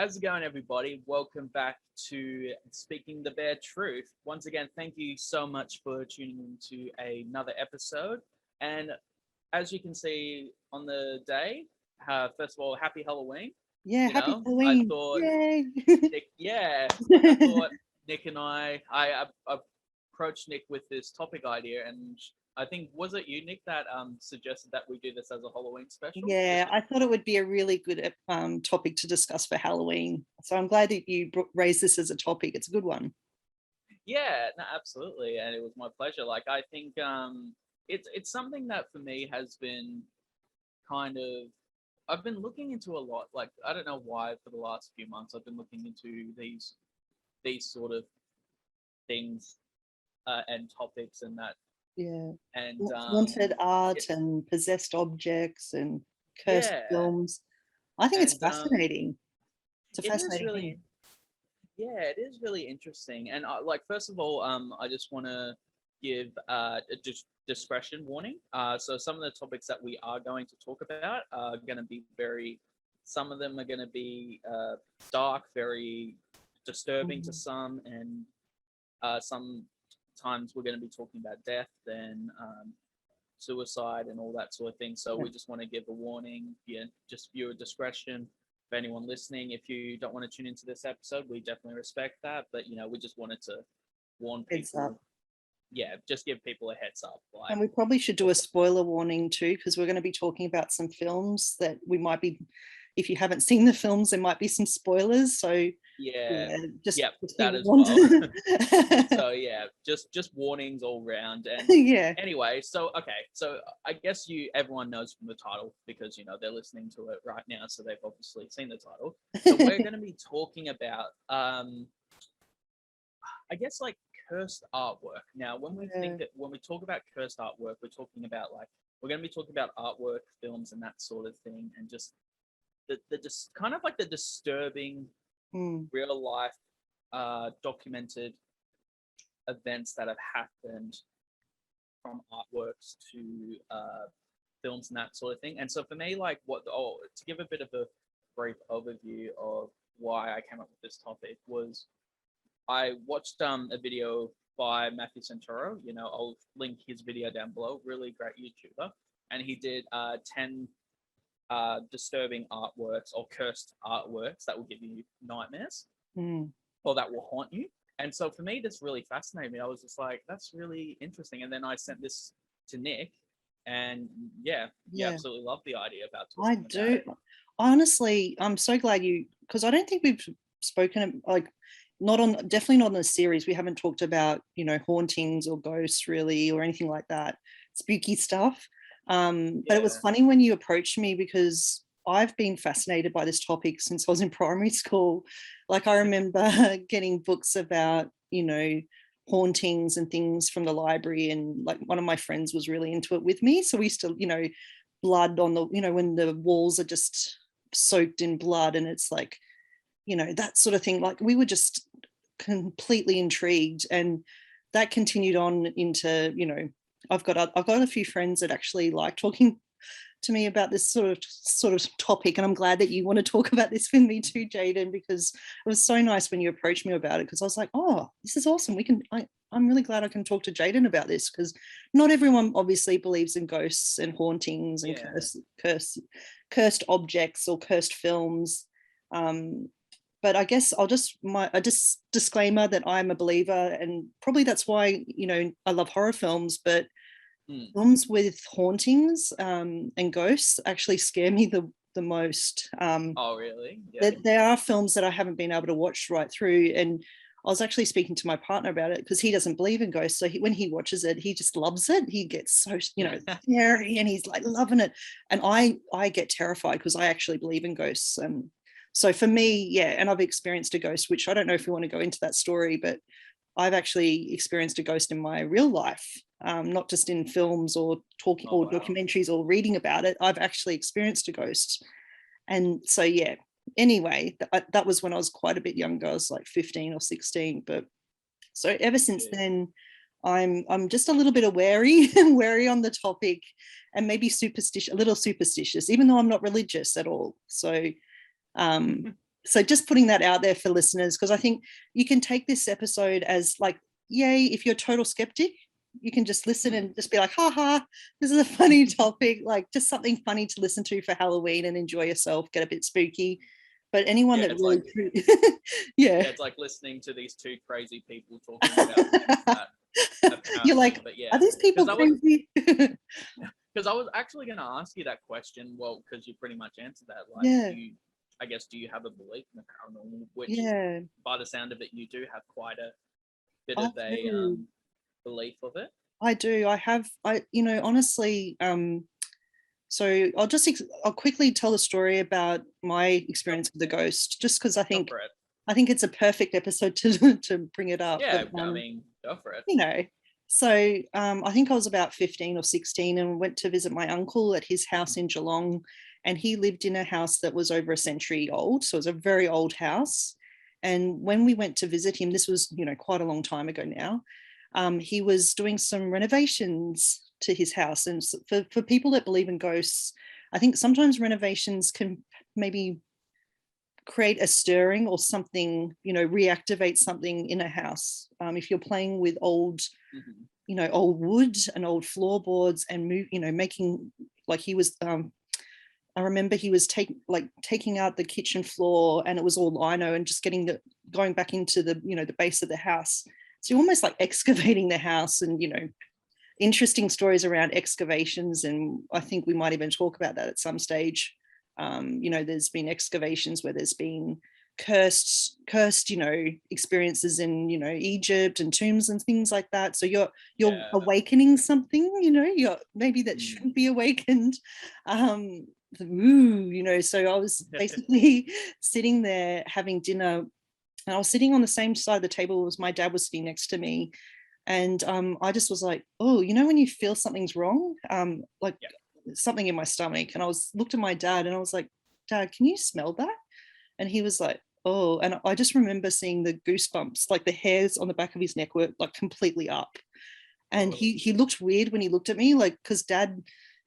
how's it going, everybody? Welcome back to Speaking the Bare Truth. Once again, thank you so much for tuning into another episode. And as you can see on the day, first of all, happy Halloween. Yeah, happy Halloween. I thought, Yay. I thought Nik and I approached Nik with this topic idea, and I think, was it you, Nik, that suggested that we do this as a Halloween special? Yeah, I thought it would be a really good topic to discuss for Halloween. So I'm glad that you raised this as a topic. It's a good one. Yeah, no, absolutely, and it was my pleasure. Like, I think it's something that for me has been kind of, I've been looking into a lot. Like, I don't know why for the last few months I've been looking into these sort of things and topics and that. Yeah. And haunted art and possessed objects and cursed films. I think it's fascinating. It's a fascinating thing. Yeah, it is really interesting. And like, first of all, I just want to give a discretion warning. So some of the topics that we are going to talk about are going to be some of them are going to be dark, very disturbing to some, and sometimes we're going to be talking about death and suicide and all that sort of thing. So we just want to give a warning. Yeah, just viewer discretion. For anyone listening, if you don't want to tune into this episode, we definitely respect that. But we just wanted to warn people. Yeah, just give people a heads up. Like, and we probably should do a spoiler warning too, because we're going to be talking about some films that we might be, if you haven't seen the films, there might be some spoilers. So just that as well. So just warnings all round. And anyway, so I guess everyone knows from the title, because they're listening to it right now, so they've obviously seen the title. So we're going to be talking about I guess, like, cursed artwork. Now, when we talk about cursed artwork, we're talking about, like, we're going to be talking about artwork, films, and that sort of thing, and just the just kind of like the disturbing real life documented events that have happened, from artworks to films and that sort of thing. And so for me, like, to give a bit of a brief overview of why I came up with this topic was, I watched a video by Matthew Santoro. I'll link his video down below. Really great YouTuber, and he did 10 disturbing artworks or cursed artworks that will give you nightmares or that will haunt you. And so for me, this really fascinated me. I was just like, that's really interesting. And then I sent this to Nik, and he absolutely loved the idea about talking about it. Honestly, I'm so glad because I don't think we've spoken, like, definitely not in a series. We haven't talked about hauntings or ghosts really, or anything like that, spooky stuff. But it was funny when you approached me, because I've been fascinated by this topic since I was in primary school. Like, I remember getting books about hauntings and things from the library, and like one of my friends was really into it with me, so we used to blood on the when the walls are just soaked in blood, and it's like that sort of thing. Like, we were just completely intrigued, and that continued on into I've got a few friends that actually like talking to me about this sort of topic, and I'm glad that you want to talk about this with me too, Jayden, because it was so nice when you approached me about it, because I was like, oh, this is awesome. I'm really glad I can talk to Jayden about this, because not everyone obviously believes in ghosts and hauntings and cursed objects or cursed films. But I guess I'll just disclaimer that I'm a believer, and probably that's why I love horror films, but films with hauntings and ghosts actually scare me the most. Oh, really? Yeah. There are films that I haven't been able to watch right through, and I was actually speaking to my partner about it, because he doesn't believe in ghosts. So when he watches it, he just loves it. He gets so scary, and he's like loving it. And I get terrified, because I actually believe in ghosts. So for me, and I've experienced a ghost, which I don't know if you want to go into that story, but I've actually experienced a ghost in my real life, not just in films or talking or documentaries or reading about it. I've actually experienced a ghost. And so, anyway, that was when I was quite a bit younger. I was like 15 or 16. But so ever since then, I'm just a little bit wary on the topic, and maybe a little superstitious, even though I'm not religious at all. So So just putting that out there for listeners, because I think you can take this episode as like, yay, if you're a total skeptic, you can just listen and just be like, ha ha, this is a funny topic, like just something funny to listen to for Halloween and enjoy yourself, get a bit spooky. But anyone that really, yeah, it's like listening to these two crazy people talking about you're like, but yeah, are these people crazy? Because I was actually going to ask you that question, well, because you pretty much answered that. Like, I guess, do you have a belief in the paranormal? Which, by the sound of it, you do have quite a bit of a belief of it. I do. Honestly, so I'll quickly tell a story about my experience with the ghost, just because I think it's a perfect episode to bring it up. Yeah, but, I mean, go for it. So I think I was about 15 or 16 and went to visit my uncle at his house in Geelong, and he lived in a house that was over a century old. So it was a very old house. And when we went to visit him, this was, quite a long time ago now, he was doing some renovations to his house. And for people that believe in ghosts, I think sometimes renovations can maybe create a stirring or something, reactivate something in a house. If you're playing with old, old wood and old floorboards and making, like he was, I remember he was taking out the kitchen floor and it was all lino and just going back into the, the base of the house. So you're almost like excavating the house, and, interesting stories around excavations. And I think we might even talk about that at some stage. There's been excavations where there's been cursed, experiences in, Egypt and tombs and things like that. So you're awakening something, you're maybe that shouldn't be awakened. So I was basically sitting there having dinner, and I was sitting on the same side of the table as my dad was sitting next to me. And I just was like, oh, when you feel something's wrong, something in my stomach. And I looked at my dad and I was like, Dad, can you smell that? And he was like, oh. And I just remember seeing the goosebumps, like the hairs on the back of his neck were like completely up. And he looked weird when he looked at me, like, because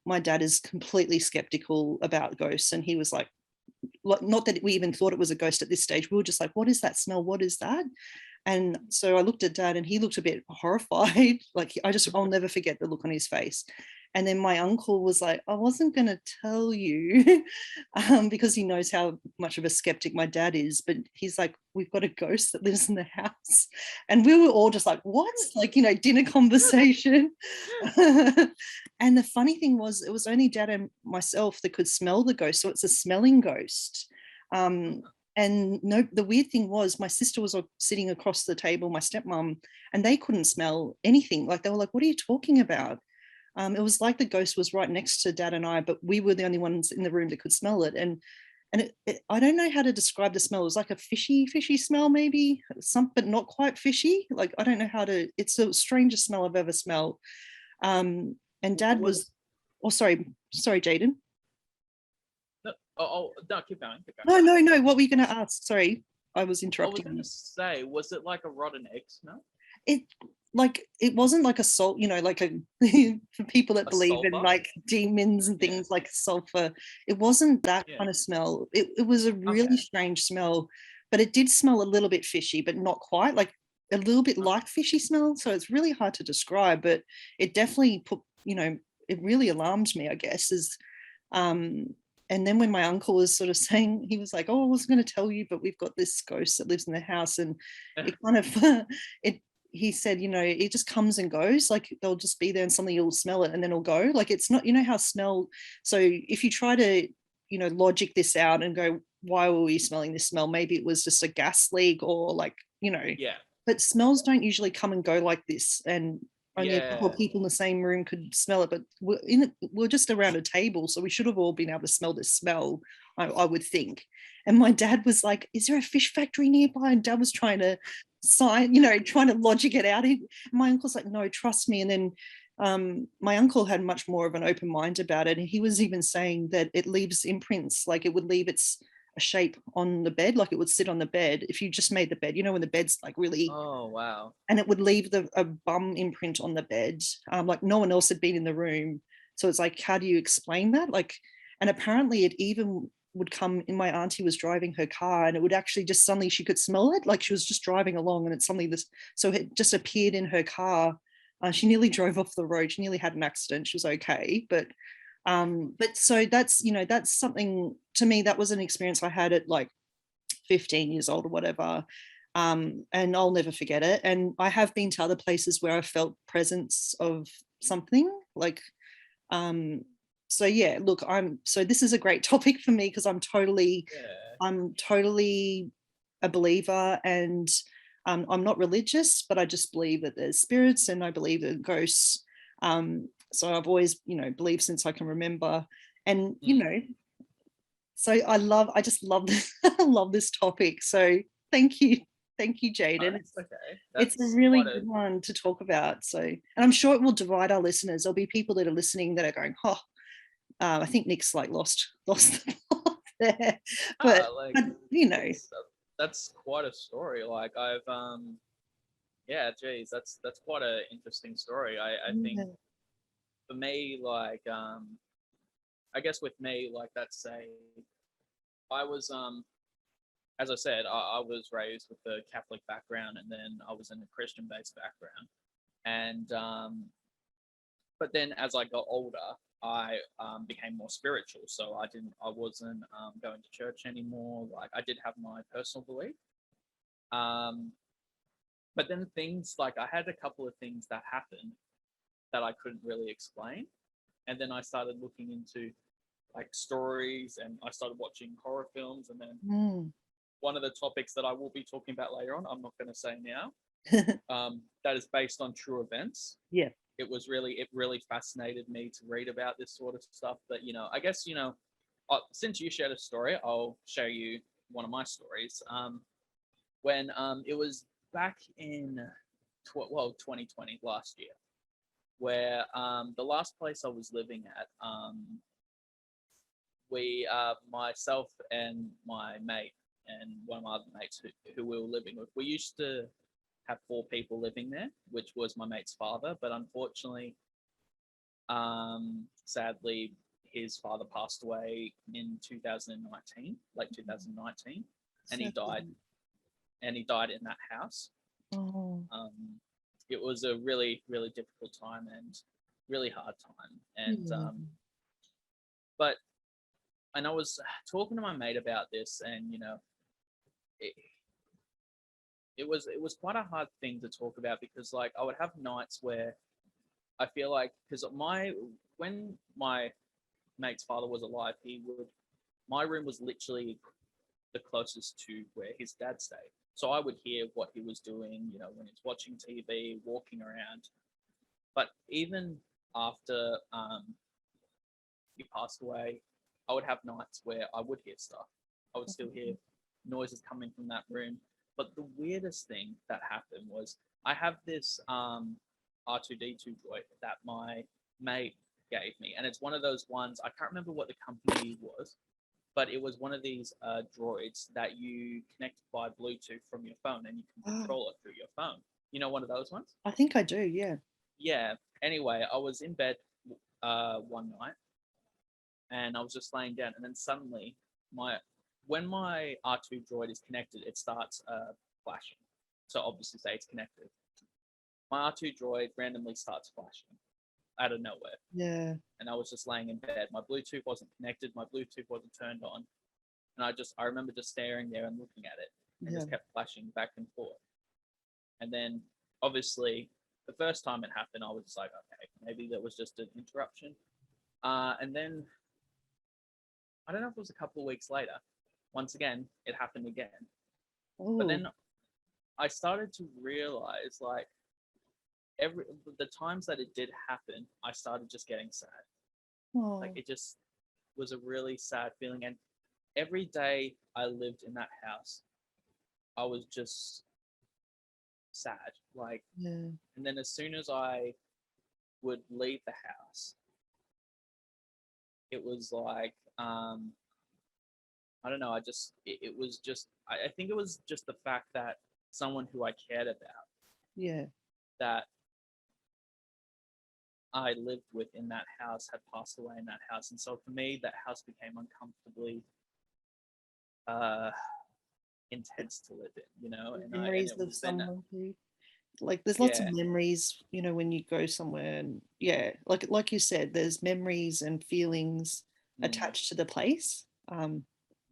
my dad is completely skeptical about ghosts. And he was like, not that we even thought it was a ghost at this stage. We were just like, what is that smell? What is that? And so I looked at Dad and he looked a bit horrified. Like, I'll never forget the look on his face. And then my uncle was like, I wasn't going to tell you because he knows how much of a skeptic my dad is. But he's like, we've got a ghost that lives in the house. And we were all just like, what? Like, dinner conversation. And the funny thing was, it was only Dad and myself that could smell the ghost. So it's a smelling ghost. And no, the weird thing was my sister was sitting across the table, my stepmom, and they couldn't smell anything. Like, they were like, what are you talking about? It was like the ghost was right next to Dad and I, but we were the only ones in the room that could smell it. And I don't know how to describe the smell. It was like a fishy smell, maybe, but not quite fishy. Like, I don't know it's the strangest smell I've ever smelled. And Dad was, sorry, Jayden. No, keep going. No. What were you going to ask? Sorry, I was interrupting. I was going to say, was it like a rotten egg smell? It wasn't like a salt, like for people that believe sulfur? In like demons and things like sulfur. It wasn't that kind of smell. It was a really strange smell, but it did smell a little bit fishy, but not quite, like a little bit like fishy smell. So it's really hard to describe, but it definitely it really alarmed me, I guess, and then when my uncle was sort of saying, he was like, oh, I wasn't going to tell you, but we've got this ghost that lives in the house. And it kind of, he said, it just comes and goes. Like, they'll just be there and suddenly you'll smell it and then it'll go. Like, it's not, how smell. So if you try to, logic this out and go, why were we smelling this smell? Maybe it was just a gas leak or like, but smells don't usually come and go like this. And only a couple of people in the same room could smell it, but we're just around a table, so we should have all been able to smell this smell, I would think. And my dad was like, is there a fish factory nearby? And Dad was trying to trying to logic it out. And my uncle's like, no, trust me. And then my uncle had much more of an open mind about it, and he was even saying that it leaves imprints, like it would leave a shape on the bed, like it would sit on the bed if you just made the bed, when the bed's like really, oh wow, and it would leave a bum imprint on the bed, like no one else had been in the room. So it's like, how do you explain that? Like, and apparently it even would come in. My auntie was driving her car, and it would actually just suddenly, she could smell it, like she was just driving along, and it's suddenly this, so it just appeared in her car. She nearly drove off the road. She nearly had an accident. She was okay, but so that's, you know, that's something, to me, that was an experience I had at like 15 years old or whatever. And I'll never forget it. And I have been to other places where I felt presence of something like, so yeah, look, so this is a great topic for me, because I'm totally a believer, and I'm not religious, but I just believe that there's spirits, and I believe that ghosts. So I've always, you know, believed since I can remember. And, you know, so I just love this, I love this topic. So thank you, Jayden. It's a really good one to talk about. So, and I'm sure it will divide our listeners. There'll be people that are listening that are going, oh, I think Nick's like lost the plot there. But you know, that's quite a story. Like I've yeah, geez, that's quite an interesting story. I think for me, like I guess with me, like that's I was as I said, I was raised with a Catholic background, and then I was in a Christian-based background, and but then as I got older, I became more spiritual. So I wasn't going to church anymore. Like I did have my personal belief, but then things like I had a couple of things that happened that I couldn't really explain, and then I started looking into like stories, and I started watching horror films, and then one of the topics that I will be talking about later on, I'm not going to say now, that is based on true events. Yeah. It really fascinated me to read about this sort of stuff. But, you know, I guess, you know, since you shared a story, I'll show you one of my stories. When it was back in 2020, last year, where the last place I was living at, we, myself and my mate and one of my other mates who we were living with, we used to have 4 people living there, which was my mate's father. But unfortunately, sadly, his father passed away in 2019, like 2019, and he died. And he died in that house. Oh. It was a really, really difficult time and really hard time. And but and I was talking to my mate about this, and you know, it was quite a hard thing to talk about, because like I would have nights where I feel like, because when my mate's father was alive, my room was literally the closest to where his dad stayed. So I would hear what he was doing, you know, when he's watching TV, walking around. But even after he passed away, I would have nights where I would hear stuff. I would still hear noises coming from that room. But the weirdest thing that happened was I have this R2D2 droid that my mate gave me. And it's one of those ones, I can't remember what the company was, but it was one of these droids that you connect by Bluetooth from your phone, and you can control it through your phone. You know, one of those ones? I think I do, yeah. Yeah. Anyway, I was in bed one night, and I was just laying down, and then suddenly when my R2 droid is connected, it starts flashing. So obviously say it's connected. My R2 droid randomly starts flashing out of nowhere. Yeah. And I was just laying in bed. My Bluetooth wasn't connected. My Bluetooth wasn't turned on. And I remember just staring there and looking at it, and just kept flashing back and forth. And then obviously the first time it happened, I was just like, okay, maybe that was just an interruption. And then I don't know if it was a couple of weeks later, once again, it happened again. Ooh. But then I started to realize, like, the times that it did happen, I started just getting sad. Oh. Like, it just was a really sad feeling. And every day I lived in that house, I was just sad. Like, and then as soon as I would leave the house, it was like, I don't know, it was just, I think it was just the fact that someone who I cared about, that I lived with in that house, had passed away in that house. And so for me, that house became uncomfortably intense to live in, you know. And Memories it of was then someone who, like, there's lots of yeah. memories, you know, when you go somewhere, and yeah, like you said, there's memories and feelings Mm, attached to the place.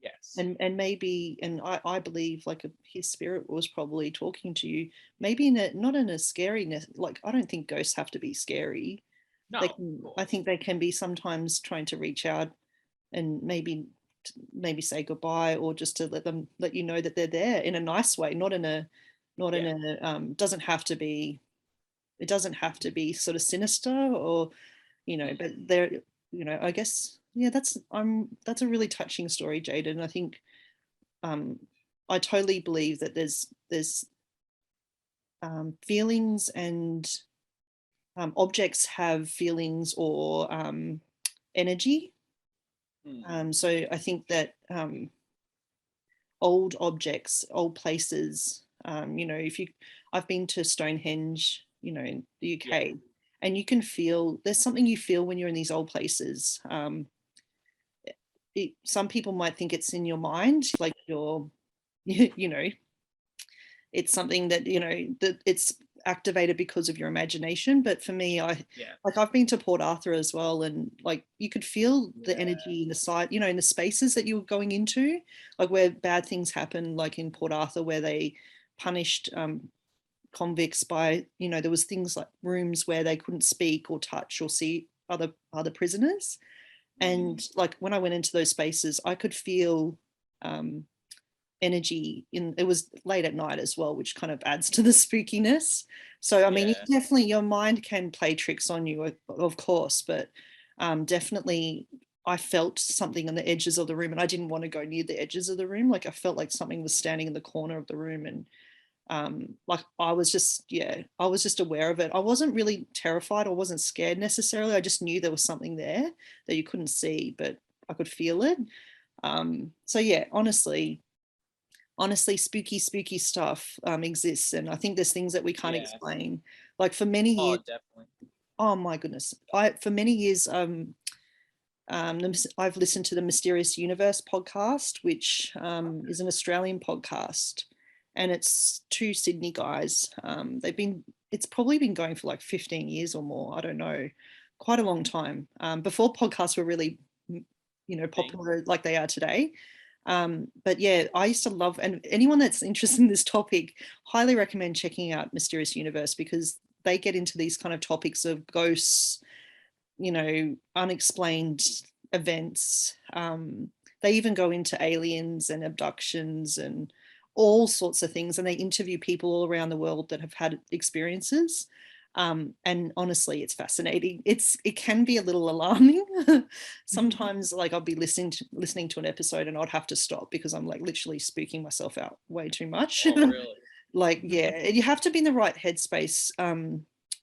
yes. And maybe, and I believe like his spirit was probably talking to you, maybe in a, not in a scariness, like I don't think ghosts have to be scary. No, They of can, I course. think they can be sometimes trying to reach out and maybe say goodbye, or just to let you know that they're there in a nice way, not in a, not in Yeah. a doesn't have to be, it doesn't have to be sort of sinister, or you know, Mm, but they're, you know, I guess, yeah, that's a really touching story, Jayden. I think um I totally believe that there's feelings, and objects have feelings, or energy. mm, So I think that old objects, old places, you know, if you, I've been to Stonehenge, you know, in the yeah. UK, and you can feel, there's something you feel when you're in these old places. Some people might think it's in your mind, like you're, you know, it's something that, you know, that it's activated because of your imagination. But for me, I, Yeah. like, I've been to Port Arthur as well, and like you could feel the Yeah. energy in the side, you know, in the spaces that you were going into, like where bad things happen, like in Port Arthur where they punished convicts by, you know, there was things like rooms where they couldn't speak or touch or see other prisoners. And Mm, like when I went into those spaces, I could feel um, energy in, it was late at night as well, which kind of adds to the spookiness. So I mean, yeah. definitely your mind can play tricks on you, of course, but definitely I felt something on the edges of the room, and I didn't want to go near the edges of the room. Like I felt like something was standing in the corner of the room, and like I was just, yeah, I was just aware of it. I wasn't really terrified, or wasn't scared necessarily. I just knew there was something there that you couldn't see, but I could feel it. So yeah, honestly, spooky stuff exists, and I think there's things that we can't Yeah. explain. Like for many Oh, years, definitely. oh my goodness, I for many years I've listened to the Mysterious Universe podcast, which is an Australian podcast, and it's two Sydney guys. It's probably been going for like 15 years or more. I don't know, quite a long time. Before podcasts were really, you know, Thing. popular like they are today. But yeah, I used to love, and anyone that's interested in this topic, highly recommend checking out Mysterious Universe, because they get into these kind of topics of ghosts, you know, unexplained events. They even go into aliens and abductions and all sorts of things, and they interview people all around the world that have had experiences. And honestly, it's fascinating. It can be a little alarming. Sometimes, like I'll be listening to an episode, and I'd have to stop because I'm like literally spooking myself out way too much. Oh, really? Like, yeah, you have to be in the right headspace.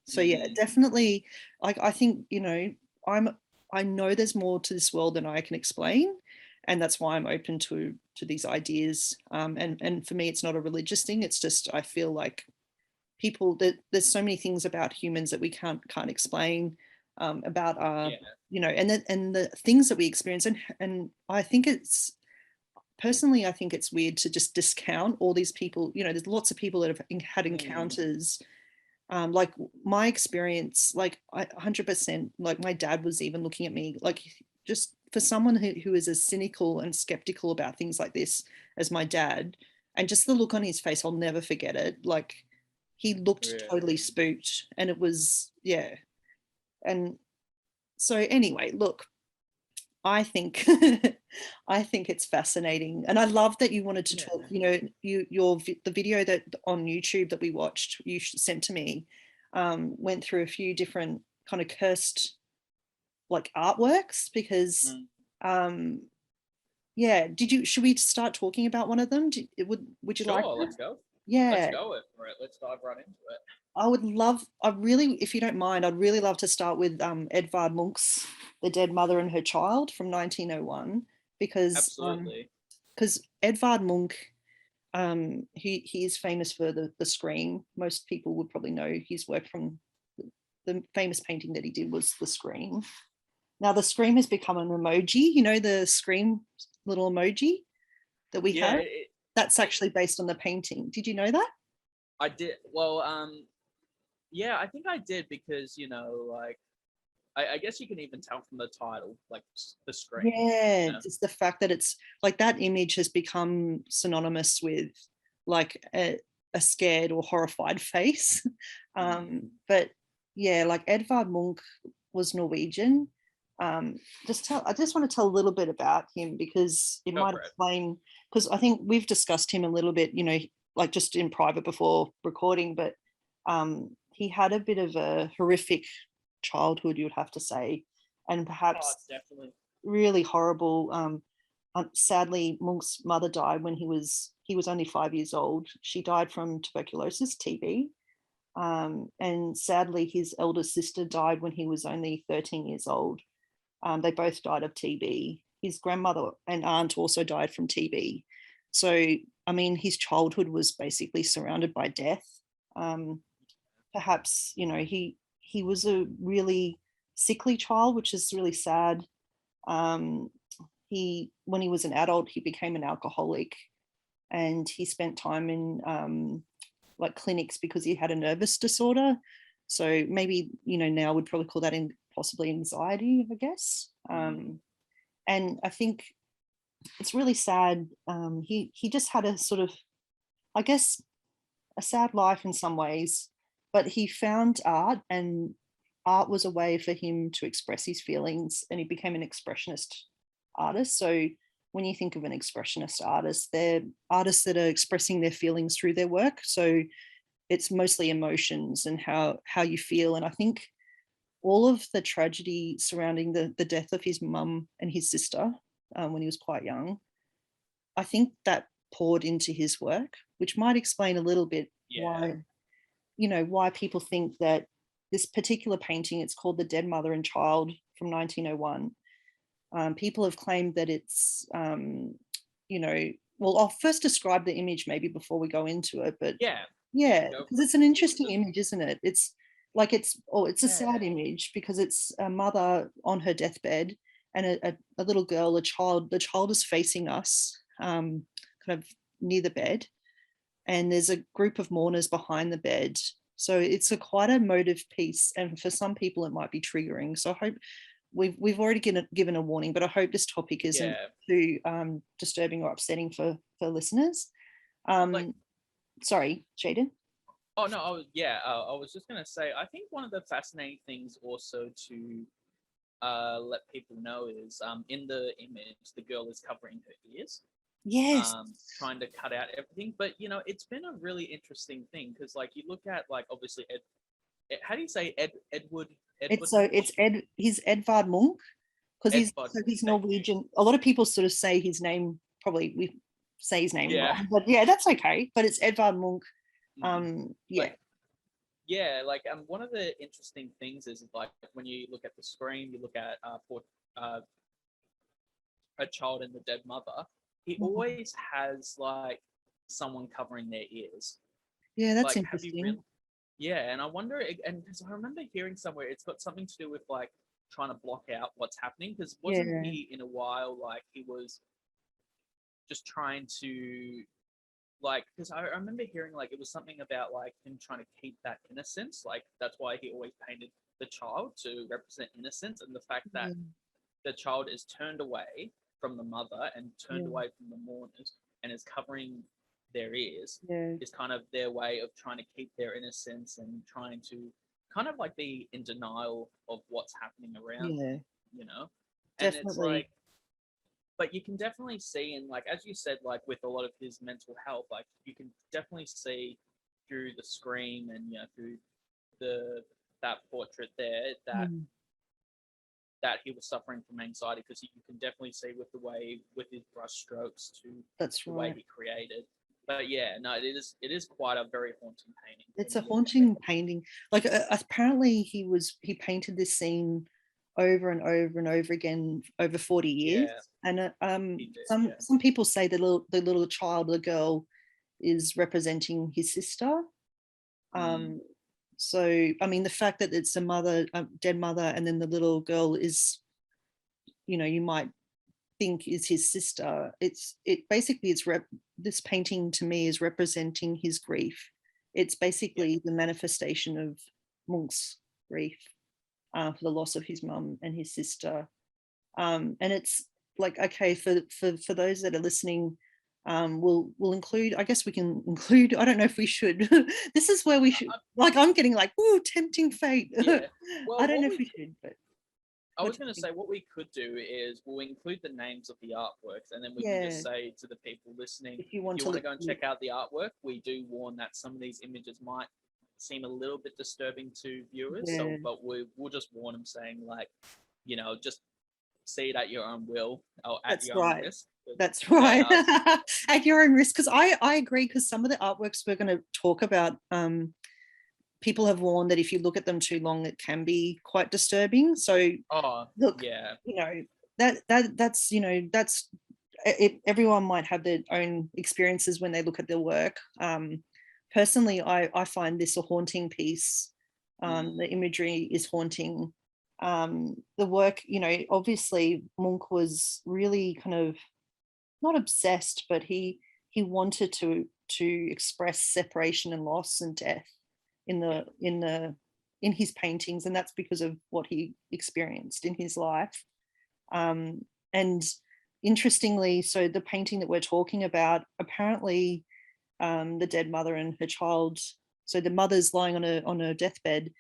So yeah, Mm, definitely. Like I think, you know, I'm I know there's more to this world than I can explain, and that's why I'm open to these ideas. And for me, it's not a religious thing. It's just I feel like people, that there's so many things about humans that we can't explain, about our, yeah. you know, and the things that we experience. And I think it's, personally, I think it's weird to just discount all these people. You know, there's lots of people that have had Mm, encounters, like my experience, like 100%, like my dad was even looking at me like, just for someone who is as cynical and skeptical about things like this as my dad, and just the look on his face, I'll never forget it. Like he looked totally really? spooked, and it was, yeah. And so anyway, look, I think I think it's fascinating, and I love that you wanted to Yeah. talk. You know, the video that on YouTube that we watched, you sent to me, went through a few different kind of cursed like artworks, because Mm. um, yeah. Did you? Should we start talking about one of them? Would you like Sure, that? let's go. Let's Yeah, go for it. Let's dive right into it. I would love. I really, if you don't mind, I'd really love to start with Edvard Munk's "The Dead Mother and Her Child" from 1901, because Absolutely. Edvard Monk, he is famous for the Scream. Most people would probably know his work from the famous painting that he did was the Scream. Now the Scream has become an emoji. You know, the Scream little emoji. that we Yeah, have. That's actually based on the painting. Did you know that? I did. Well, yeah, I think I did because like I guess you can even tell from the title, like the screen. Yeah, just the fact that it's like that image has become synonymous with like a scared or horrified face. But yeah, like Edvard Monk was Norwegian. I just want to tell a little bit about him because it might explain, because I think we've discussed him a little bit, like just in private before recording, but he had a bit of a horrific childhood, you would have to say, and perhaps definitely really horrible. Sadly, Monk's mother died when he was only 5 years old. She died from tuberculosis, TB. And sadly, his elder sister died when he was only 13 years old. They both died of TB. His grandmother and aunt also died from TB. So, I mean, his childhood was basically surrounded by death. Perhaps, he was a really sickly child, which is really sad. When he was an adult, he became an alcoholic, and he spent time in like clinics because he had a nervous disorder. So maybe now we'd probably call that possibly anxiety, I guess. And I think it's really sad. He just had a sort of, I guess, a sad life in some ways, but he found art, and art was a way for him to express his feelings, and he became an expressionist artist. So when you think of an expressionist artist, they're artists that are expressing their feelings through their work. So it's mostly emotions and how you feel. And I think all of the tragedy surrounding the death of his mum and his sister when he was quite young, I think that poured into his work, which might explain a little bit why people think that this particular painting, it's called The Dead Mother and Child from 1901. People have claimed that it's, well, I'll first describe the image maybe before we go into it, but because it's an interesting image, isn't it? It's like it's a sad image because it's a mother on her deathbed and a little girl, a child. The child is facing us, kind of near the bed, and there's a group of mourners behind the bed. So it's quite a emotive piece, and for some people it might be triggering. So I hope we've already given a warning, but I hope this topic isn't too disturbing or upsetting for listeners. Sorry, Jayden. Oh no, I was just gonna say, I think one of the fascinating things also to let people know is in the image the girl is covering her ears. Yes. Trying to cut out everything, but it's been a really interesting thing because like you look at like obviously how do you say Edward? He's Edvard Monk because he's Norwegian. A lot of people sort of say his name, probably we say his name wrong, but yeah, that's okay. But it's Edvard Monk. One of the interesting things is like when you look at the screen, you look at a child and the dead mother. He always has like someone covering their ears. Yeah, that's interesting. Yeah, and I wonder, and because I remember hearing somewhere it's got something to do with like trying to block out what's happening. Because wasn't he in a while like he was just trying to like? Because I remember hearing like it was something about like him trying to keep that innocence. Like that's why he always painted the child to represent innocence, and the fact that the child is turned away from the mother and turned away from the mourners and is covering their ears is kind of their way of trying to keep their innocence and trying to kind of like be in denial of what's happening around them, and definitely. it's like, but you can definitely see, and like as you said, like with a lot of his mental health, like you can definitely see through the scream and through that portrait there that he was suffering from anxiety, because you can definitely see with his brush strokes to the way he created. But yeah, no, it is quite a very haunting painting. It's a haunting painting. Like apparently he painted this scene over and over and over again over 40 years. And some people say the little child, the girl, is representing his sister. So I mean the fact that it's a dead mother, and then the little girl is, you might think is his sister. This painting to me is representing his grief. It's basically the manifestation of Monk's grief for the loss of his mum and his sister. And it's like, okay, for those that are listening, we'll include, I guess we can include, I don't know if we should. This is where we should, like, I'm getting like, ooh, tempting fate. Yeah. Well, I don't know if we should, but I was going to say what we could do is we'll include the names of the artworks, and then we can just say to the people listening, if you want to go and check out the artwork, we do warn that some of these images might seem a little bit disturbing to viewers. So, but we'll just warn them, saying like, just see it at your own will or at your own risk. That's right. At your own risk, because I agree, because some of the artworks we're going to talk about, people have warned that if you look at them too long, it can be quite disturbing. So look, that's everyone might have their own experiences when they look at their work. Personally, I find this a haunting piece. The imagery is haunting. The work, obviously Munch was really kind of not obsessed, but he wanted to express separation and loss and death in his paintings, and that's because of what he experienced in his life. And interestingly, so the painting that we're talking about, apparently the dead mother and her child, so the mother's lying on a deathbed,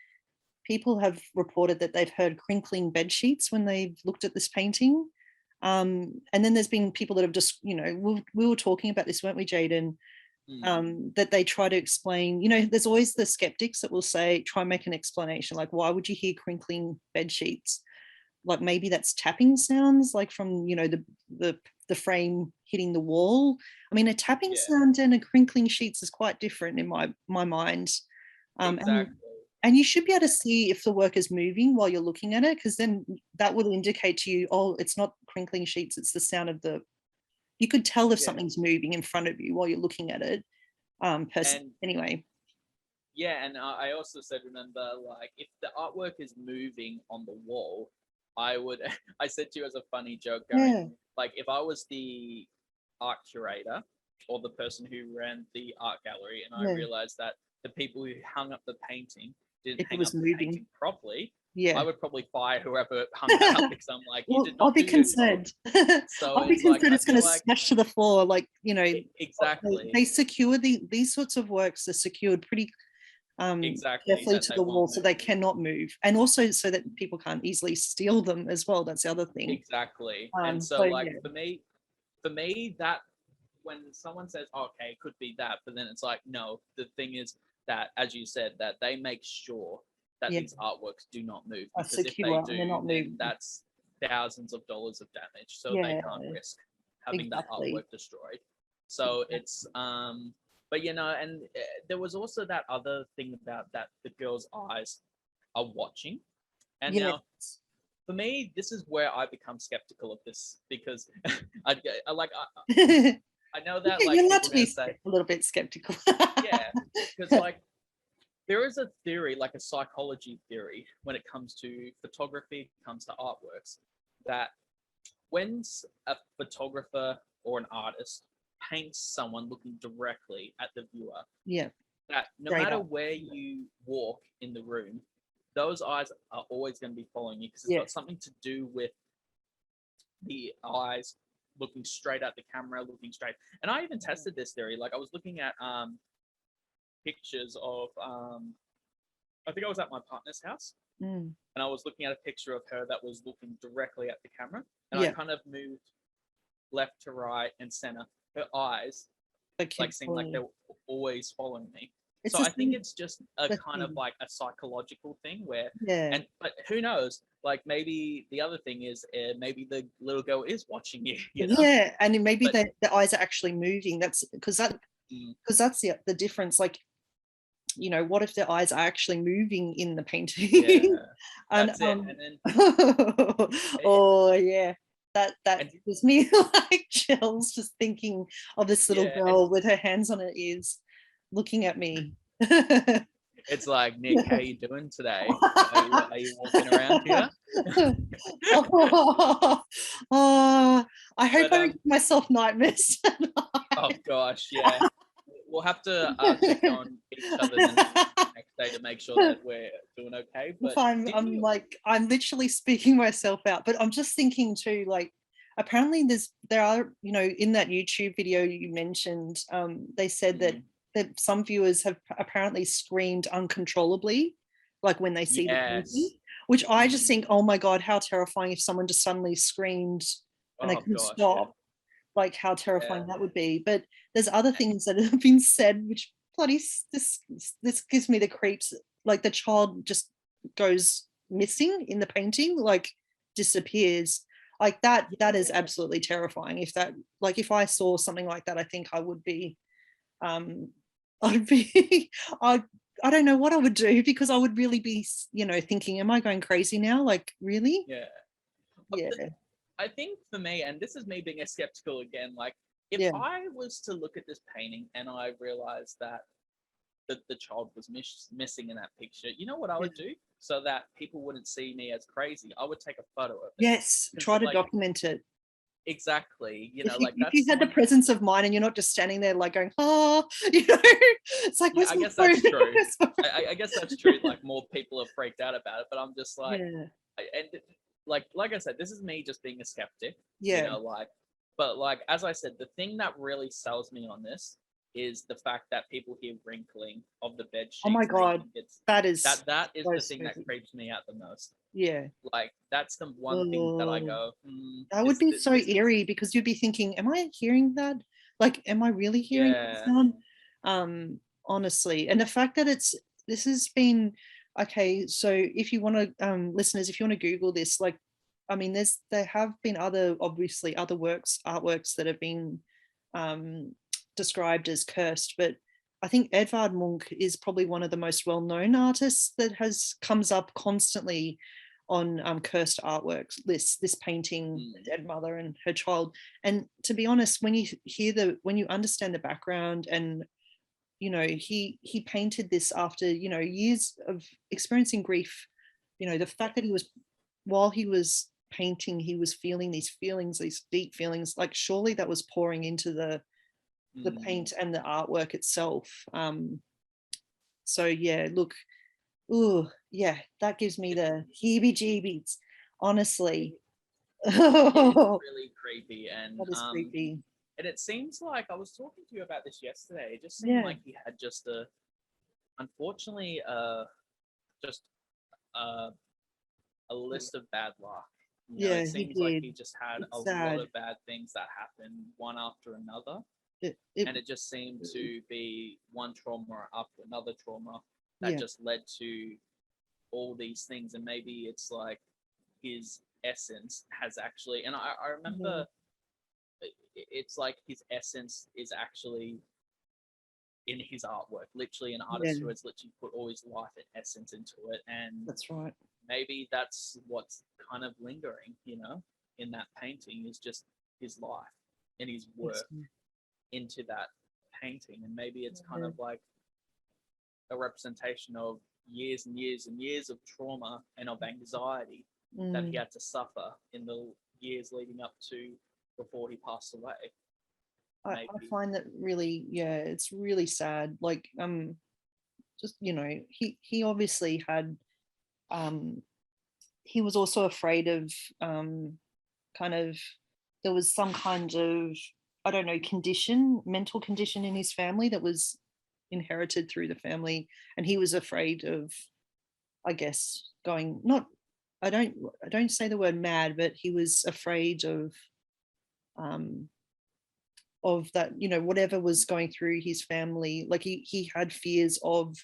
people have reported that they've heard crinkling bed sheets when they've looked at this painting. And then there's been people that have just, we were talking about this, weren't we, Jayden? That they try to explain, there's always the skeptics that will say, try and make an explanation, like, why would you hear crinkling bed sheets? Like, maybe that's tapping sounds, like from, the frame hitting the wall. I mean, a tapping sound and a crinkling sheets is quite different in my mind. Exactly. And you should be able to see if the work is moving while you're looking at it, because then that will indicate to you, oh, it's not crinkling sheets, it's the sound of you could tell if something's moving in front of you while you're looking at it. Anyway. Yeah, and I also said, remember, like, if the artwork is moving on the wall, I said to you as a funny joke, like, if I was the art curator or the person who ran the art gallery, and I realized that the people who hung up the painting didn't hang up the painting properly, I would probably fire whoever hung it up, because I'm like, I'll be concerned. So I'll be concerned it's going to smash to the floor, like, exactly. They secure these sorts of works are secured pretty carefully to the wall, so they cannot move, and also so that people can't easily steal them as well. That's the other thing. Exactly. And so like, for me, that when someone says, okay, it could be that, but then it's like, no, the thing is that, as you said, that they make sure that these artworks do not move, because secure, if they do, then that's thousands of dollars of damage, so they can't risk having that artwork destroyed. So it's but and there was also that other thing about that the girl's eyes are watching, and now for me, this is where I become skeptical of this, because I know that, like, you're allowed to be a little bit skeptical. Because like, there is a theory, like a psychology theory, when it comes to photography, comes to artworks, that when a photographer or an artist paints someone looking directly at the viewer, that no matter where you walk in the room, those eyes are always going to be following you, because it's got something to do with the eyes looking straight at the camera, looking straight. And I even tested this theory. Like, I was looking at pictures of I think I was at my partner's house, and I was looking at a picture of her that was looking directly at the camera, and I kind of moved left to right and center. Her eyes like seemed like they were always following me. So I think it's just a kind of like a psychological thing where, but who knows? Like, maybe the other thing is maybe the little girl is watching you. And maybe the eyes are actually moving. That's because that's the difference. Like, what if the eyes are actually moving in the painting? That's it. And then that gives me like chills just thinking of this little girl with her hands on her ears looking at me. It's like, Nick, how you doing today? Are you walking around here? I hope But I don't give myself nightmares. oh gosh, yeah. We'll have to check on each other the next day to make sure that we're doing okay. But I'm literally speaking myself out. But I'm just thinking too, like, apparently there are, in that YouTube video you mentioned, they said that some viewers have apparently screamed uncontrollably, like when they see the movie, which I just think, oh my God, how terrifying if someone just suddenly screamed and they couldn't stop. Like how terrifying that would be. But there's other things that have been said, which bloody, this gives me the creeps. Like the child just goes missing in the painting, like disappears. Like that is absolutely terrifying. If I saw something like that, I think I would be, I don't know what I would do, because I would really be, thinking, am I going crazy now? Like, really? Yeah. Yeah. I think for me, and this is me being a skeptical again, like if I was to look at this painting and I realized that the child was missing in that picture, you know what I would do so that people wouldn't see me as crazy? I would take a photo of it. Yes, try to document it. Exactly. If you had the presence of mind and you're not just standing there like going, it's like, I guess that's true. I guess that's true. Like more people are freaked out about it, but I'm just like, like I said, this is me just being a skeptic. But like as I said, the thing that really sells me on this is the fact that people hear wrinkling of the bed sheets. Oh my God, that is the thing that creeps me out the most. Yeah, like that's the one thing that I go. That would be so eerie, because you'd be thinking, "Am I hearing that? Like, am I really hearing that sound?" Honestly, and the fact that this has been okay. So, if you want to, listeners, if you want to Google this, like, I mean, there have been obviously other artworks that have been described as cursed, but I think Edvard Monk is probably one of the most well-known artists that comes up constantly on cursed artworks lists. This painting, the dead mother and her child. And to be honest, when you understand the background, and he painted this after years of experiencing grief. The fact that while he was painting, he was feeling these deep feelings, like surely that was pouring into the paint and the artwork itself. So yeah, look, that gives me the heebie-jeebies, honestly. It's really creepy, and that is creepy. And it seems like, I was talking to you about this yesterday, it just seemed like he had just unfortunately just a list of bad luck. It seems like he just had lot of bad things that happened one after another. And it just seemed to be one trauma after another trauma that just led to all these things. And maybe it's like his essence has actually, and I remember it's like his essence is actually in his artwork, literally an artist who has literally put all his life and essence into it. And that's right. Maybe that's what's kind of lingering, in that painting, is just his life and his work into that painting. And maybe it's kind of like a representation of years and years and years of trauma and of anxiety that he had to suffer in the years leading up to before he passed away. I find that really, it's really sad. Like, just, he obviously had, he was also afraid of, kind of, there was some kind of, I don't know, mental condition in his family that was inherited through the family. And he was afraid of, I guess, I don't say the word mad, but he was afraid of that, whatever was going through his family. Like he had fears of,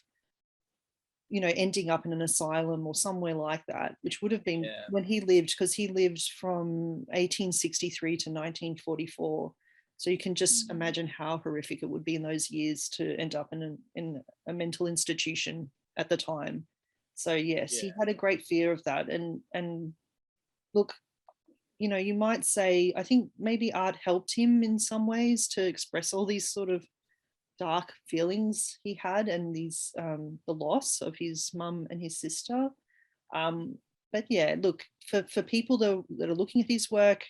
ending up in an asylum or somewhere like that, which would have been when he lived, because he lived from 1863 to 1944. So you can just imagine how horrific it would be in those years to end up in a mental institution at the time. So yes, he had a great fear of that. And look, you might say, I think maybe art helped him in some ways to express all these sort of dark feelings he had, and these the loss of his mum and his sister. But yeah, look, for people that are looking at his work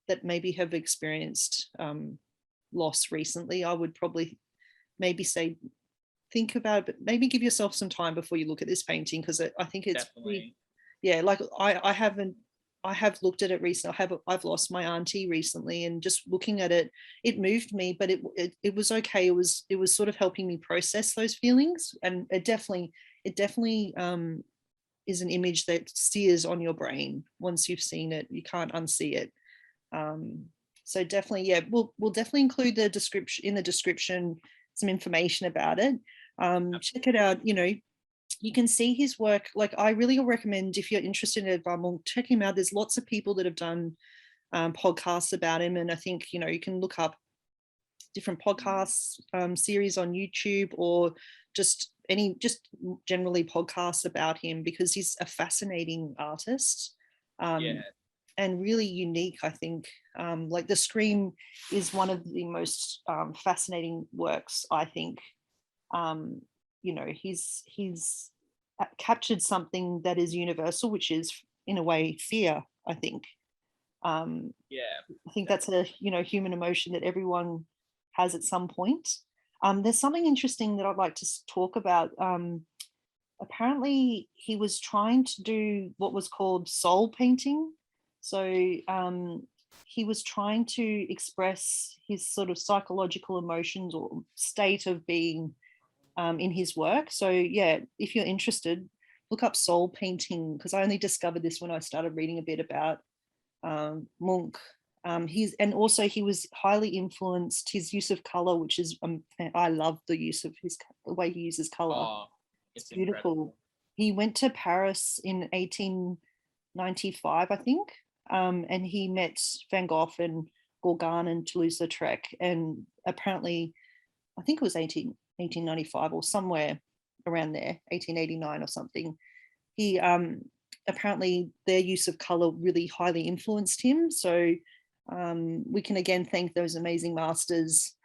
that maybe have experienced loss recently, I would probably maybe say think about it, but maybe give yourself some time before you look at this painting, because I think it's Definitely. yeah, like I have looked at it recently. I've lost my auntie recently, and just looking at it, it moved me, but it was okay. It was sort of helping me process those feelings, and it definitely is an image that sears on your brain once you've seen it. You can't unsee it. So definitely, yeah, we'll definitely include the description some information about it. Check it out. You can see his work. Like, I really recommend, if you're interested in Edvard Monk, check him out. There's lots of people that have done podcasts about him, and I think you can look up different podcasts series on YouTube, or just generally podcasts about him, because he's a fascinating artist. And really unique, I think. Like, The Scream is one of the most fascinating works, I think. He's captured something that is universal, which is, in a way, fear, I think. I think that's a human emotion that everyone has at some point. There's something interesting that I'd like to talk about. Apparently he was trying to do what was called soul painting. So he was trying to express his sort of psychological emotions or state of being in his work. So yeah, if you're interested, look up soul painting, because I only discovered this when I started reading a bit about Munch. He was highly influenced, his use of color, which is I love the way he uses color. Oh, it's beautiful. Incredible. He went to Paris in 1895, I think, and he met Van Gogh and Gauguin and Toulouse-Lautrec, and apparently, I think it was 1895 or somewhere around there, 1889 or something. He apparently their use of color really highly influenced him. So we can again thank those amazing masters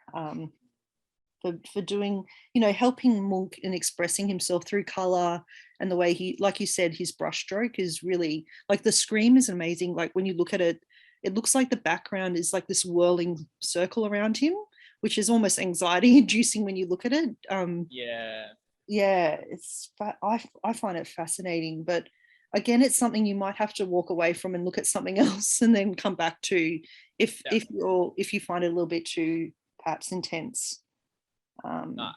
for doing, helping Munch in expressing himself through color, and the way he, like you said, his brushstroke is really, like, the Scream is amazing. Like, when you look at it, it looks like the background is like this whirling circle around him, which is almost anxiety inducing when you look at it. I find it fascinating, but again, it's something you might have to walk away from and look at something else and then come back to if you find it a little bit too perhaps intense. No,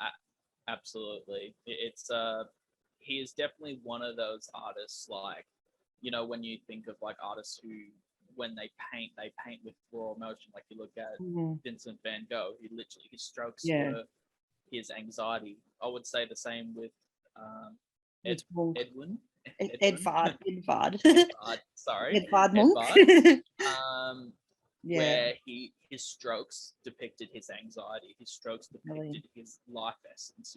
absolutely. It's he is definitely one of those artists, like, when you think of like artists who, when they paint with raw emotion. Like, you look at Vincent van Gogh, his strokes were his anxiety. I would say the same with Edwin. Edvard. Sorry. Edvard Monk. Where his strokes depicted his anxiety, his strokes depicted his life essence,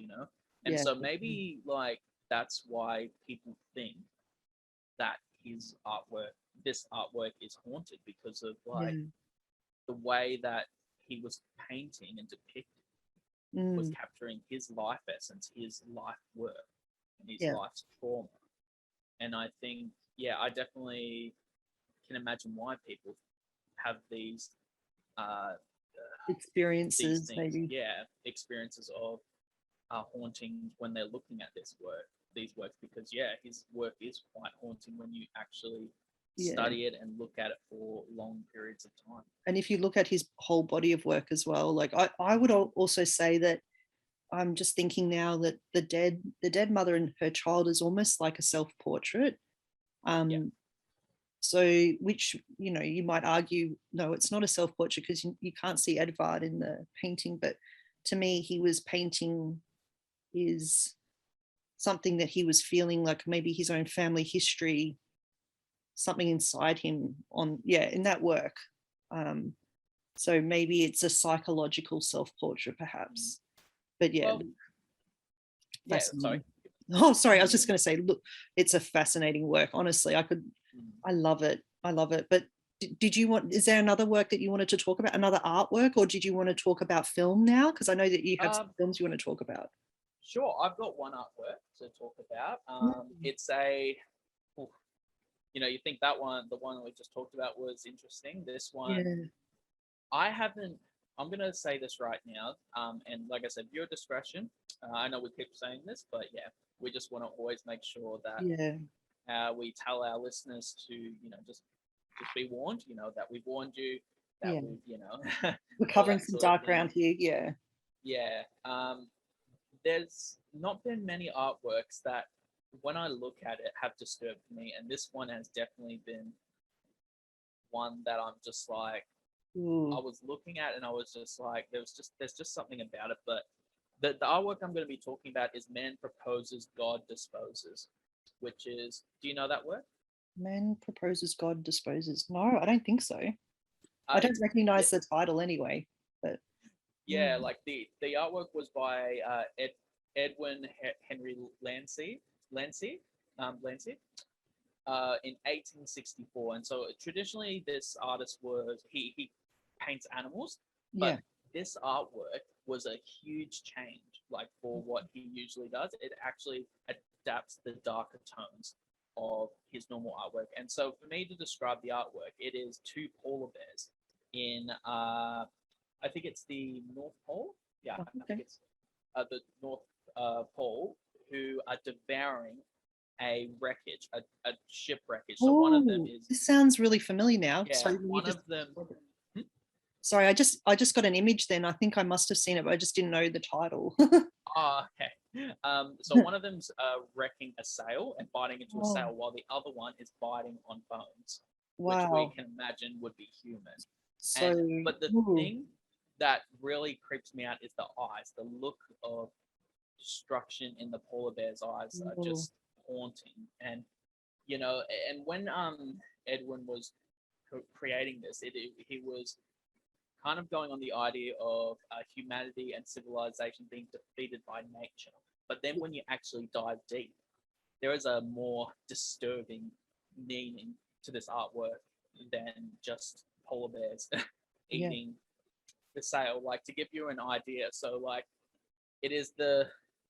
And so maybe, like, that's why people think that this artwork is haunted, because of like the way that he was painting and depicting was capturing his life essence, his life work, and his life's trauma. And I think, I definitely can imagine why people have these experiences, experiences of hauntings when they're looking at these works, because his work is quite haunting when you actually study it and look at it for long periods of time. And if you look at his whole body of work as well, like, I would also say that I'm just thinking now that the dead mother and her child is almost like a self-portrait. So, which, you might argue, no, it's not a self-portrait because you can't see Edvard in the painting. But to me, he was painting is something that he was feeling, like maybe his own family history, something inside him in that work. So maybe it's a psychological self-portrait perhaps. But sorry. Oh, sorry. I was just going to say, look, it's a fascinating work. Honestly, I love it. But did you want, is there another work that you wanted to talk about, another artwork, or did you want to talk about film now? Because I know that you have some films you want to talk about. Sure, I've got one artwork to talk about. Mm. It's a, you know, you think that one, the one we just talked about, was interesting. This one, I haven't. I'm gonna say this right now, and like I said, viewer discretion. I know we keep saying this, but yeah, we just want to always make sure that we tell our listeners to, you know, just be warned. You know that we've warned you. That we, you know, we're covering some dark ground here. Yeah. Yeah. There's not been many artworks that, when I look at it, have disturbed me, and this one has definitely been one that I'm just like, I was looking at and I was just like, there's just something about it. But the artwork I'm going to be talking about is Man Proposes, God Disposes, which is, do you know that word? Man Proposes, God Disposes. No, I don't think so. I don't recognize the title anyway. But yeah, like the artwork was by Edwin Henry Landseer, in 1864. And so traditionally this artist was, he paints animals, but this artwork was a huge change, like, for what he usually does. It actually adapts the darker tones of his normal artwork. And so for me to describe the artwork, it is two polar bears in I think it's the North Pole. Yeah, I think it's the North Pole, who are devouring a wreckage, a ship wreckage. So one of them is. This sounds really familiar now. Yeah, sorry, one of them. Sorry, I just got an image then. I think I must have seen it, but I just didn't know the title. Okay. So one of them's wrecking a sail and biting into a sail, while the other one is biting on bones, which we can imagine would be human. So, but the thing that really creeps me out is the eyes. The look of destruction in the polar bear's eyes are just haunting. And, you know, and when Edwin was creating this, he was kind of going on the idea of humanity and civilization being defeated by nature. But then when you actually dive deep, there is a more disturbing meaning to this artwork than just polar bears eating the sail. Like, to give you an idea, so like, it is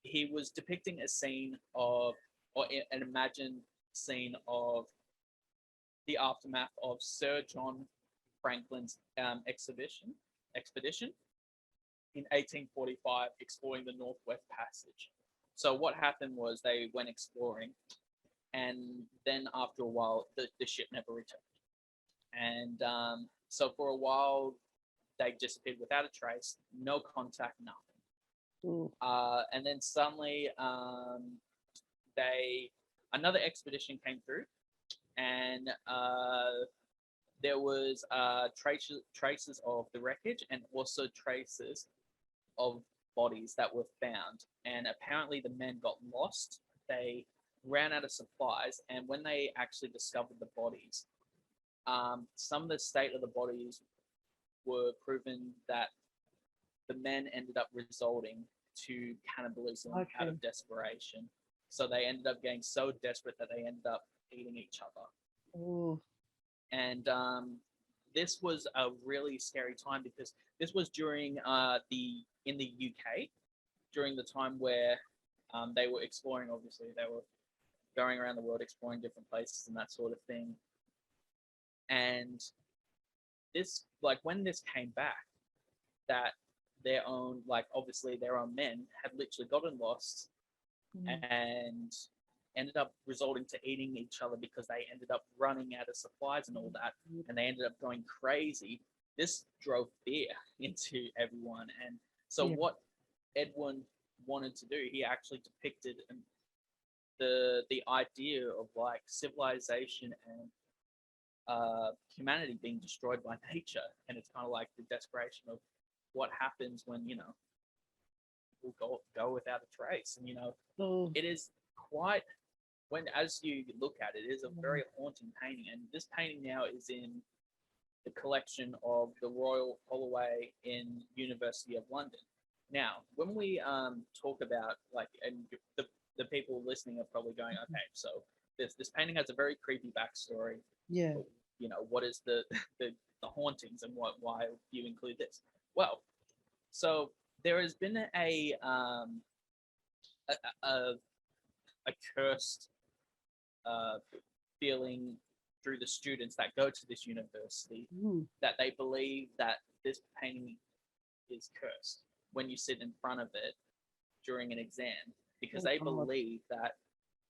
he was depicting a scene of, or an imagined scene of, the aftermath of Sir John Franklin's expedition in 1845, exploring the Northwest Passage. So what happened was they went exploring, and then after a while, the ship never returned. And so for a while, they disappeared without a trace, no contact, nothing. And then suddenly, another expedition came through, and there was traces of the wreckage, and also traces of bodies that were found. And apparently the men got lost. They ran out of supplies, and when they actually discovered the bodies, some of the state of the bodies were proven that the men ended up resorting to cannibalism out of desperation. So they ended up getting so desperate that they ended up eating each other. And this was a really scary time, because this was during in the UK, during the time where they were exploring. Obviously, they were going around the world exploring different places and that sort of thing. And this, like, when this came back, that their own, like, obviously their own men had literally gotten lost and ended up resorting to eating each other, because they ended up running out of supplies and all that, and they ended up going crazy. This drove fear into everyone. And so what Edwin wanted to do, he actually depicted the idea of, like, civilization and humanity being destroyed by nature. And it's kind of like the desperation of what happens when, you know, we'll go without a trace. And, you know, it is quite, when, as you look at it, it is a very haunting painting. And this painting now is in the collection of the Royal Holloway in University of London. Now, when we talk about, like, and the people listening are probably going, okay, so this painting has a very creepy backstory. what is the the hauntings and why you include this? Well, so there has been a, a cursed feeling through the students that go to this university that they believe that this painting is cursed when you sit in front of it during an exam, because they believe that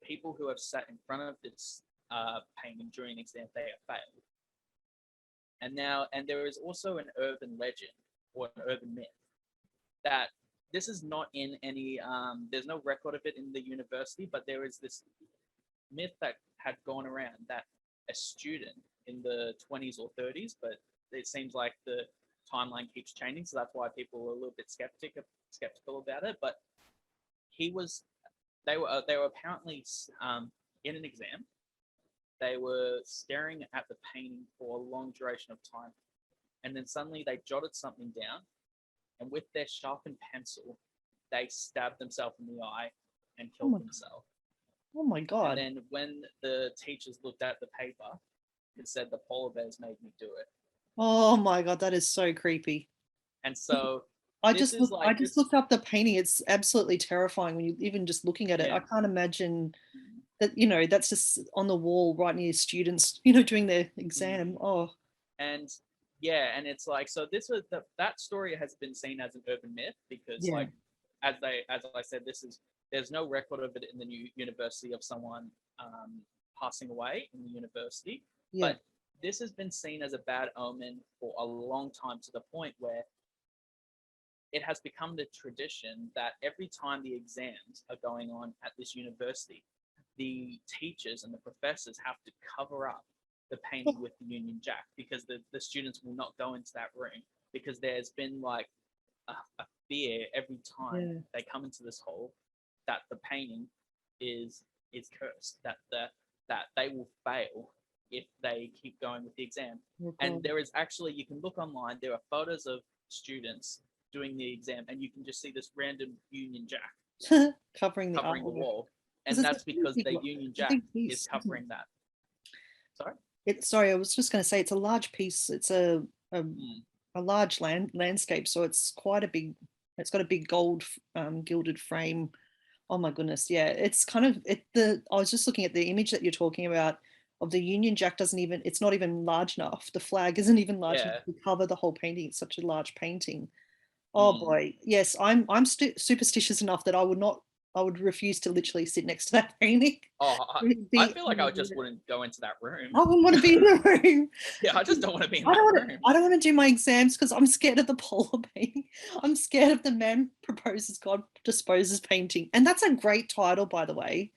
people who have sat in front of this painting during an exam, they have failed. And there is also an urban legend or an urban myth that this is not in any, there's no record of it in the university, but there is this myth that had gone around that a student in the 20s or 30s, but it seems like the timeline keeps changing, so that's why people are a little bit skeptical about it. But they were apparently in an exam. They were staring at the painting for a long duration of time, and then suddenly they jotted something down, and with their sharpened pencil, they stabbed themselves in the eye and killed themselves. Oh my God. And then when the teachers looked at the paper, it said the polar bears made me do it. Oh my God, that is so creepy. And so I just looked up the painting. It's absolutely terrifying when you even just looking at it. I can't imagine that, that's just on the wall right near students, doing their exam. Oh. And and it's like, so this was that story has been seen as an urban myth because like as I said, there's no record of it in the new university of someone passing away in the university. But this has been seen as a bad omen for a long time, to the point where it has become the tradition that every time the exams are going on at this university, the teachers and the professors have to cover up the painting with the Union Jack, because the students will not go into that room, because there's been like a fear every time they come into this hall that the painting is cursed, that they will fail if they keep going with the exam. And there is actually, you can look online, there are photos of students doing the exam, and you can just see this random Union Jack covering the wall. And that's because the Union Jack is covering that. Sorry? Sorry, I was just going to say it's a large piece. It's a large landscape, so it's quite a big. It's got a big gold gilded frame. Oh my goodness, yeah. It's kind of I was just looking at the image that you're talking about of the Union Jack. It's not even large enough. The flag isn't even large enough to cover the whole painting. It's such a large painting. Oh boy, yes. I'm superstitious enough that I would refuse to literally sit next to that painting. Oh, I feel like I just wouldn't go into that room. I wouldn't want to be in the room. Yeah, I just don't want to be in that room. I don't want to do my exams because I'm scared of the polar painting. I'm scared of the Man Proposes, God Disposes painting. And that's a great title, by the way.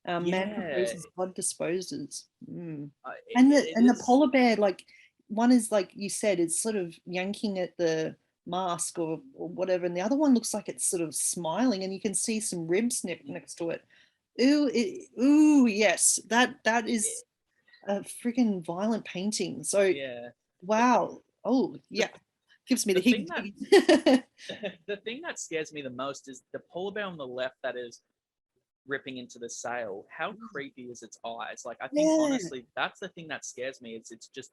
Man Proposes, God Disposes. And the polar bear, like, one is like you said, it's sort of yanking at the mask or whatever, and the other one looks like it's sort of smiling, and you can see some ribs next to it. Ooh, yes, that is a freaking violent painting. So wow. Gives me the heebie-jeebies. The thing that scares me the most is the polar bear on the left that is ripping into the sail. How creepy is its eyes? Like, I think honestly that's the thing that scares me. It's just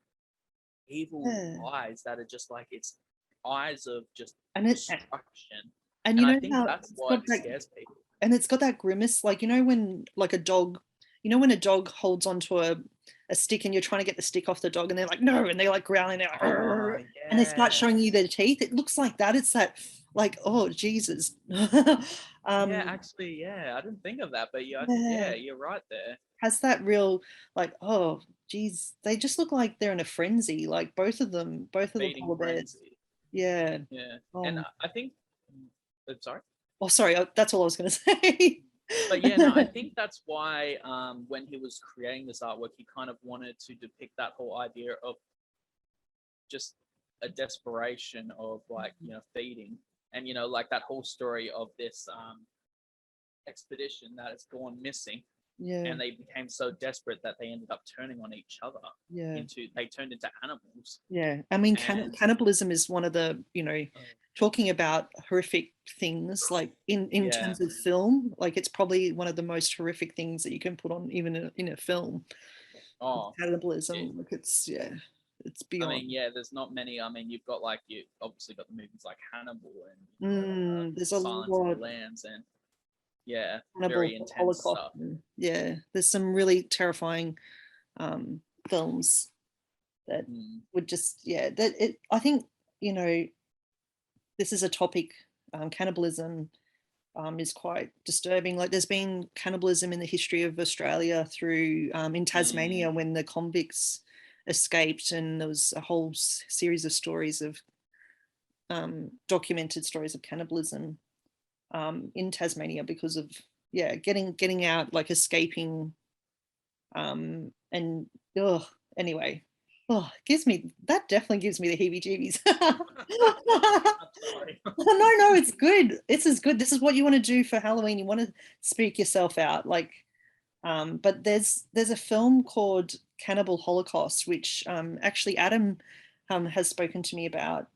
evil eyes that are just like, it's eyes of just destruction. And I think that's what scares people. And it's got that grimace, like, when like a dog, when a dog holds onto a stick and you're trying to get the stick off the dog and they're like, no, and they're like growling, and they start showing you their teeth. It looks like that. It's that, like, oh Jesus. Actually, I didn't think of that, but you're right there. Has that real, like, oh geez, they just look like they're in a frenzy, like both of the polar bears. And I think sorry. Oh, sorry, that's all I was going to say. But no, I think that's why when he was creating this artwork, he kind of wanted to depict that whole idea of just a desperation of, like, feeding, and like that whole story of this expedition that has gone missing. And they became so desperate that they ended up turning on each other. They turned into animals. I mean, cannibalism is one of the, talking about horrific things, like in terms of film, like it's probably one of the most horrific things that you can put on even in a film. Oh, cannibalism. Like it's it's I beyond. mean, yeah, there's not many. I mean, you've got like you obviously got the movies like Hannibal and There's a Silence of lot. the Lambs, and yeah, Cannibal very intense Holocaust. stuff. Yeah, there's some really terrifying films that would just that it. I think this is a topic. Cannibalism is quite disturbing. Like there's been cannibalism in the history of Australia through in Tasmania when the convicts escaped, and there was a whole series of stories of documented stories of cannibalism in Tasmania because of getting out, like escaping, and anyway, definitely gives me the heebie-jeebies. No, it's good. This is good. This is what you want to do for Halloween. You want to spook yourself out, like. But there's a film called Cannibal Holocaust, which actually Adam has spoken to me about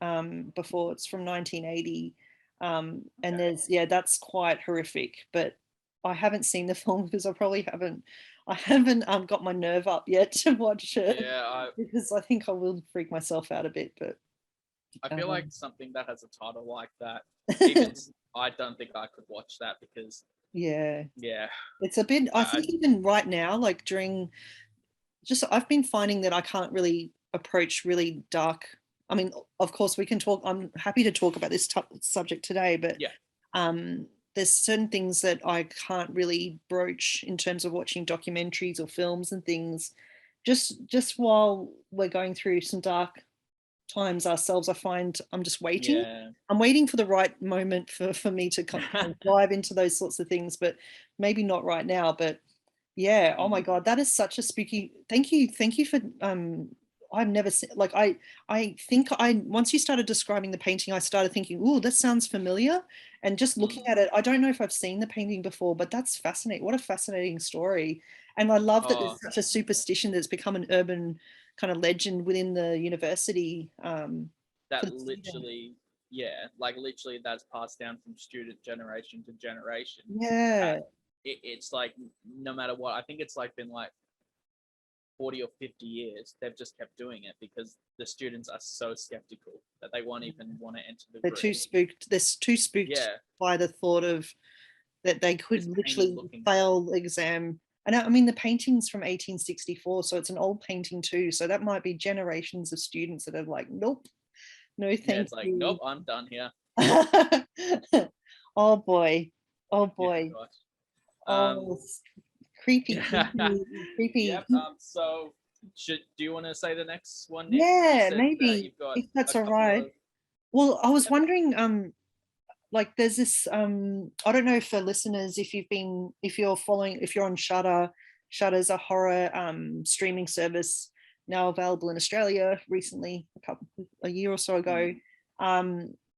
before. It's from 1980, and there's that's quite horrific. But I haven't seen the film because I haven't got my nerve up yet to watch it. Yeah, because I think I will freak myself out a bit. But I feel like something that has a title like that, even I don't think I could watch that because yeah, yeah, it's a bit. I think even right now, like I've been finding that I can't really approach really dark. I mean, of course, we can talk. I'm happy to talk about this subject today, but there's certain things that I can't really broach in terms of watching documentaries or films and things. Just while we're going through some dark times ourselves, I find I'm just waiting. Yeah. I'm waiting for the right moment for me to kind of dive into those sorts of things, but maybe not right now. But yeah, oh my God, that is such a spooky. Thank you for I've never seen, like I think once you started describing the painting, I started thinking, oh, that sounds familiar. And just looking at it, I don't know if I've seen the painting before, but that's fascinating. What a fascinating story. And I love that there's such a superstition that's become an urban kind of legend within the university. That literally, like literally that's passed down from student generation to generation. Yeah. It's like no matter what, I think it's like been like 40 or 50 years, they've just kept doing it because the students are so skeptical that they won't even want to enter the They're room. too spooked. They're too spooked by the thought of that they could literally fail the exam. And I mean, the painting's from 1864, so it's an old painting too. So that might be generations of students that are like, nope, no thank you. It's like, nope, I'm done here. Oh boy. Oh boy. Creepy. Yep. So, do you want to say the next one, Nick? Yeah, maybe if that's all right. Well, I was wondering, like, there's this. I don't know for listeners if you're on Shudder. Shudder's a horror streaming service now available in Australia. Recently, a year or so ago,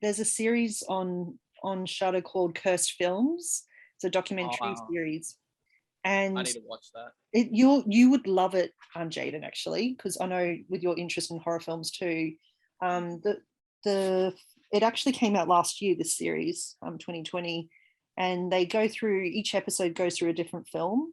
there's a series on Shudder called Cursed Films. It's a documentary series. And I need to watch that. You would love it, Jayden, actually, because I know with your interest in horror films too. It actually came out last year, this series, 2020, and each episode goes through a different film.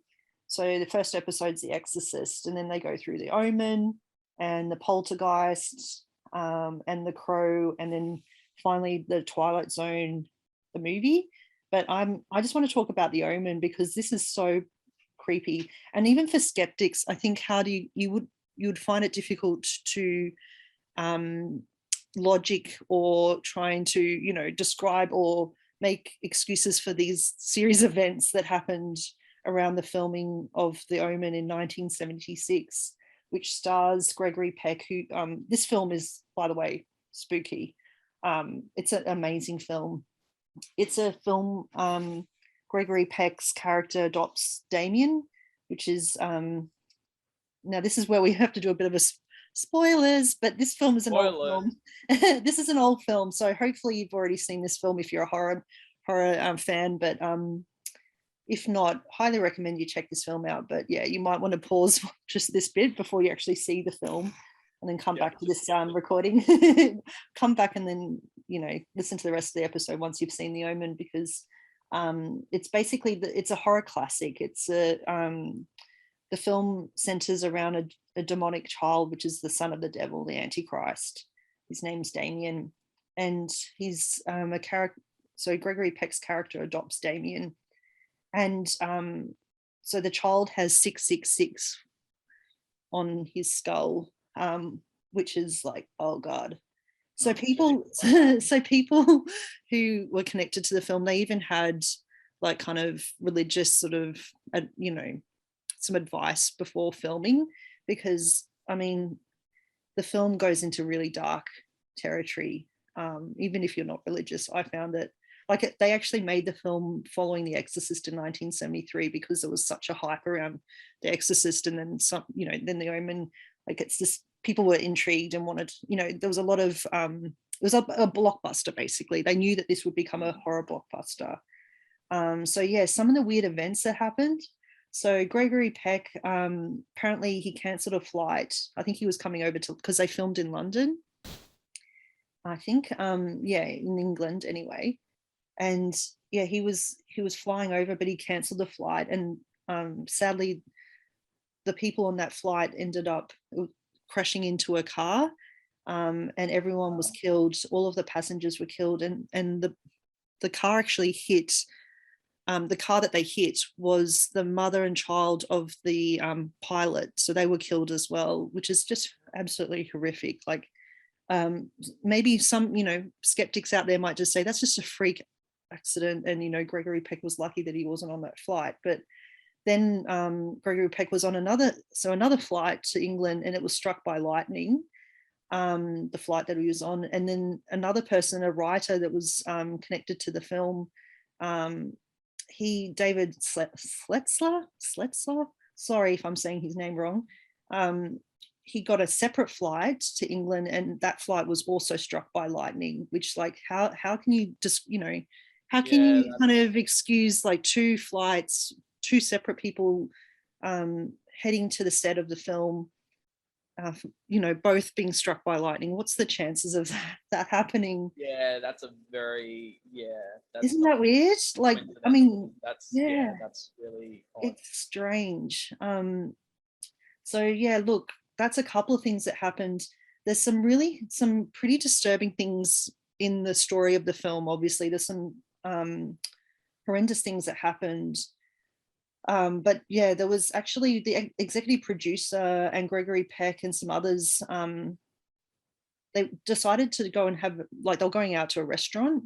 So the first episode's The Exorcist, and then they go through The Omen and the Poltergeist, and The Crow, and then finally the Twilight Zone, the movie. But I just want to talk about The Omen because this is so creepy, and even for skeptics, I think you would find it difficult to logic or trying to describe or make excuses for these series of events that happened around the filming of The Omen in 1976, which stars Gregory Peck, who this film is, by the way, spooky. It's an amazing film. It's a film Gregory Peck's character adopts Damien, which is now this is where we have to do a bit of a spoilers, but this film is an old film. This is an old film, so hopefully you've already seen this film if you're a horror fan. But if not, highly recommend you check this film out. But yeah, you might want to pause just this bit before you actually see the film, and then come back to this recording. Come back and then listen to the rest of the episode once you've seen The Omen, because it's basically it's a horror classic. It's the film centers around a demonic child, which is the son of the devil, the Antichrist. His name's Damien, and he's a character. So Gregory Peck's character adopts Damien, and so the child has 666 on his skull, which is like, oh God. So people, so people who were connected to the film, they even had like kind of religious sort of, some advice before filming, because I mean, the film goes into really dark territory. Even if you're not religious, I found it like they actually made the film following The Exorcist in 1973 because there was such a hype around The Exorcist, and then some, then the Omen. Like it's just people were intrigued and wanted, there was a lot of it was a blockbuster basically. They knew that this would become a horror blockbuster. So yeah, some of the weird events that happened. So Gregory Peck, apparently he cancelled a flight. I think he was coming over to, because they filmed in London. I think, in England anyway. And yeah, he was flying over, but he cancelled the flight. And sadly, the people on that flight ended up crashing into a car, and everyone was killed. All of the passengers were killed, and the car actually hit. The car that they hit was the mother and child of the pilot, so they were killed as well, which is just absolutely horrific. Like maybe some skeptics out there might just say that's just a freak accident, and Gregory Peck was lucky that he wasn't on that flight. But then Gregory Peck was on another flight to England, and it was struck by lightning, the flight that he was on. And then another person, a writer that was connected to the film, David Sletzler, sorry if I'm saying his name wrong, he got a separate flight to England, and that flight was also struck by lightning, which like how can you just how can you kind of excuse like two flights, two separate people heading to the set of the film, both being struck by lightning? What's the chances of that happening? Yeah, that's a very that's isn't that weird? Like, I mean, that's really odd. It's strange. So yeah, look, that's a couple of things that happened. There's some pretty disturbing things in the story of the film. Obviously, there's some horrendous things that happened. But yeah, there was actually the executive producer and Gregory Peck and some others. They decided to go and have, like, they were going out to a restaurant,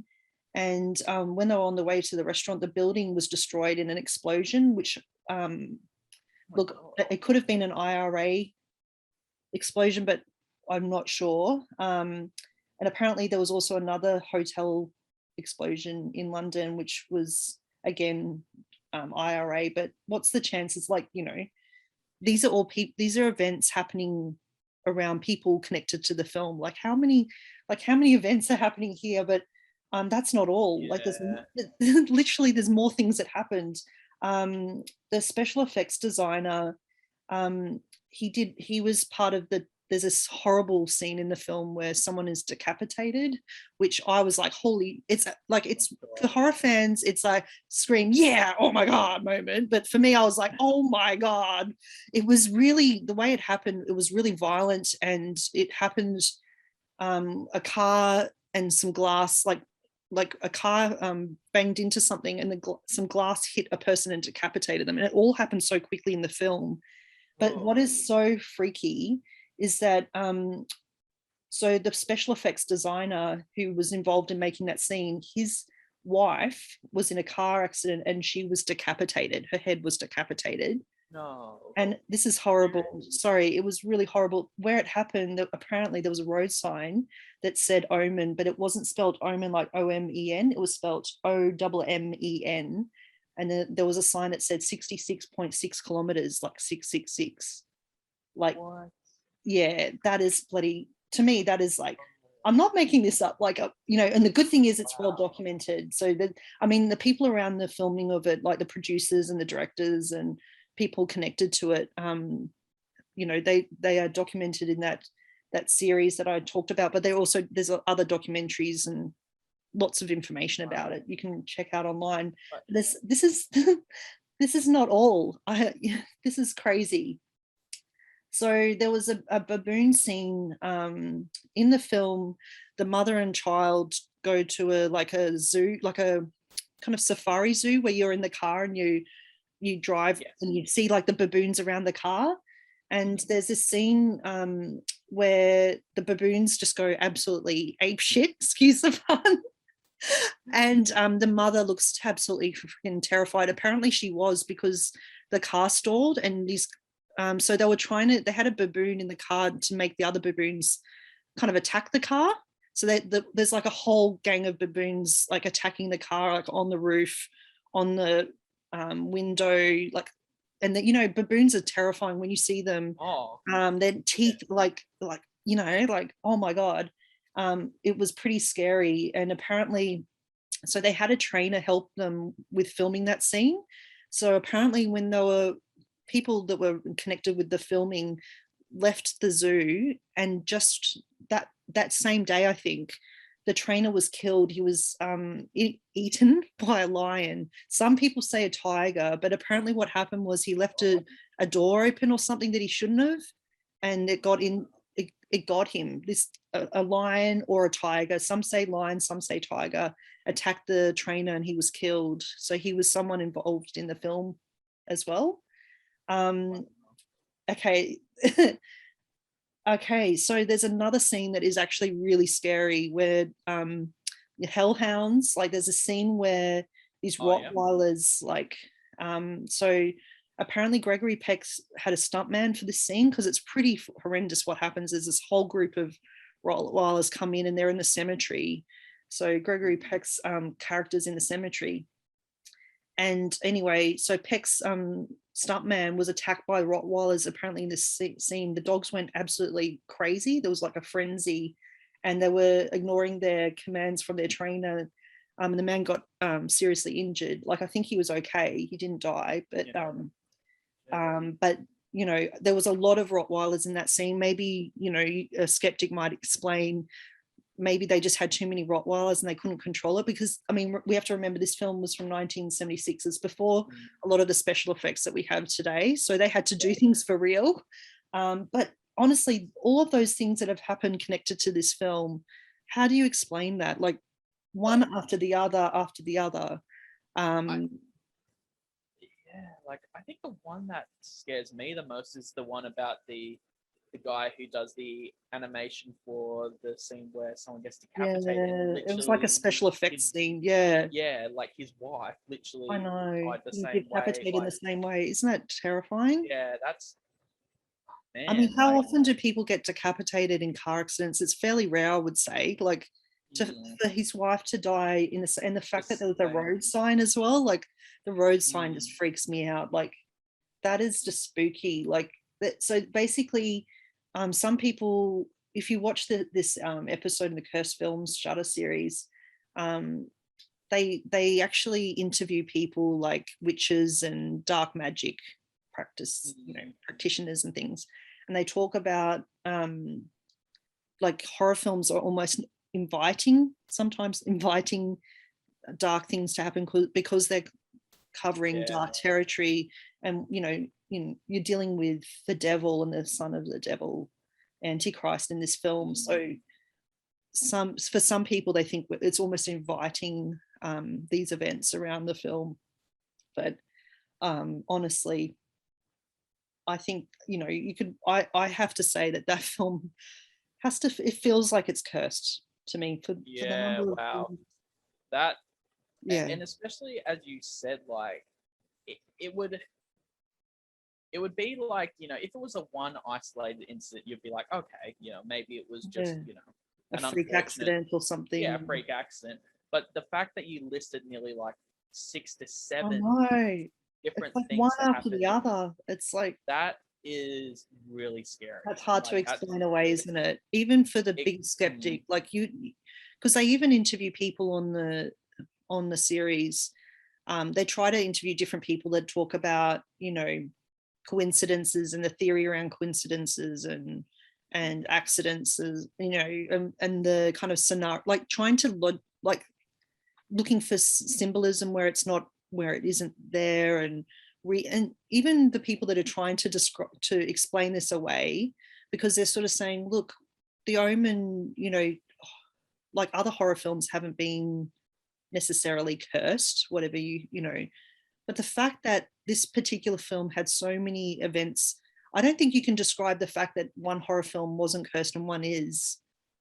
and when they were on the way to the restaurant, the building was destroyed in an explosion, which it could have been an IRA explosion, but I'm not sure. And apparently there was also another hotel explosion in London, which was again IRA. But what's the chances? Like, these are all these are events happening around people connected to the film. Like how many events are happening here? But that's not all. Like there's literally there's more things that happened. The special effects designer, he was part of there's this horrible scene in the film where someone is decapitated, which I was like, it's for horror fans, it's like scream, yeah, oh my God moment. But for me, I was like, oh my God. It was really, the way it happened, it was really violent, and it happened, a car and some glass, like a car banged into something, and some glass hit a person and decapitated them. And it all happened so quickly in the film. But what is so freaky is that so the special effects designer who was involved in making that scene, his wife was in a car accident and she was decapitated. Her head was decapitated. No. And this is horrible. Sorry, it was really horrible. Where it happened, apparently there was a road sign that said Omen, but it wasn't spelled Omen like Omen. It was spelled Omen. And then there was a sign that said 66.6 kilometers, like 666. Like, what? Yeah, that is bloody, to me, that is like, I'm not making this up, like, and the good thing is it's well documented. So that, I mean, the people around the filming of it, like the producers and the directors and people connected to it, they are documented in that series that I talked about, but there's other documentaries and lots of information about it you can check out online. This is this is not all. This is crazy. So there was a baboon scene in the film. The mother and child go to a zoo, like a kind of safari zoo, where you're in the car and you drive, Yes. and you see like the baboons around the car. And there's this scene where the baboons just go absolutely ape shit, excuse the pun. And the mother looks absolutely freaking terrified. Apparently she was, because the car stalled, and these so they had a baboon in the car to make the other baboons kind of attack the car. So there's like a whole gang of baboons like attacking the car, like on the roof, on the window, like, and baboons are terrifying when you see them. Oh, Their teeth, like oh my god. It was pretty scary. And apparently, so they had a trainer help them with filming that scene. So apparently, when there were people that were connected with the filming left the zoo, and just that same day, I think the trainer was killed. He was eaten by a lion. Some people say a tiger, but apparently what happened was he left a door open or something that he shouldn't have, and it got in. It got him. A lion or a tiger, some say lion, some say tiger, attacked the trainer, and he was killed. So he was someone involved in the film as well. Okay. Okay, so there's another scene that is actually really scary, where the hellhounds, like there's a scene where these Rottweilers, like so apparently Gregory Peck had a stuntman for this scene, because it's pretty horrendous. What happens is this whole group of Rottweilers come in, and they're in the cemetery. So Gregory Peck's character's in the cemetery. And anyway, so Peck's stuntman was attacked by Rottweilers. Apparently in this scene, the dogs went absolutely crazy. There was like a frenzy, and they were ignoring their commands from their trainer. And the man got seriously injured. Like, I think he was okay. He didn't die, but but there was a lot of Rottweilers in that scene. Maybe a skeptic might explain, maybe they just had too many Rottweilers and they couldn't control it, because I mean, we have to remember this film was from 1976. It's before a lot of the special effects that we have today, so they had to do things for real. But honestly, all of those things that have happened connected to this film, how do you explain that? Like, one after the other after the other. Like, I think the one that scares me the most is the one about the guy who does the animation for the scene where someone gets decapitated. It was like a special effects scene. Yeah, like his wife literally I know, died the same decapitated way. in the same way. Isn't that terrifying? Yeah, that's, man, I mean, how often do people get decapitated in car accidents? It's fairly rare, I would say. Like, for his wife to die and the fact that there was a road sign as well, like the road sign just freaks me out. Like, that is just spooky. Like that. So basically, some people, if you watch this episode in the Cursed Films Shudder series, they actually interview people like witches and dark magic practitioners and things, and they talk about like horror films are almost sometimes inviting dark things to happen, because they're covering dark territory, and you're dealing with the devil and the son of the devil, Antichrist, in this film. So for some people, they think it's almost inviting these events around the film. But honestly, I think I have to say that film it feels like it's cursed to me for the number of that and especially as you said, like it would be like, if it was a one isolated incident, you'd be like, okay, maybe it was just a freak accident or something. A freak accident. But the fact that you listed nearly like 6 to 7 different like things one that after happened, the other, it's like that is really scary. That's hard to explain away, isn't it? Even for the big skeptic, like because they even interview people on the series. They try to interview different people that talk about coincidences and the theory around coincidences and accidents, and the kind of scenario, like trying to looking for symbolism where it's not, where it isn't there, and and even the people that are trying to explain this away, because they're sort of saying, look, the Omen, you know, like other horror films haven't been necessarily cursed, whatever you know, but the fact that this particular film had so many events, I don't think you can describe the fact that one horror film wasn't cursed and one is.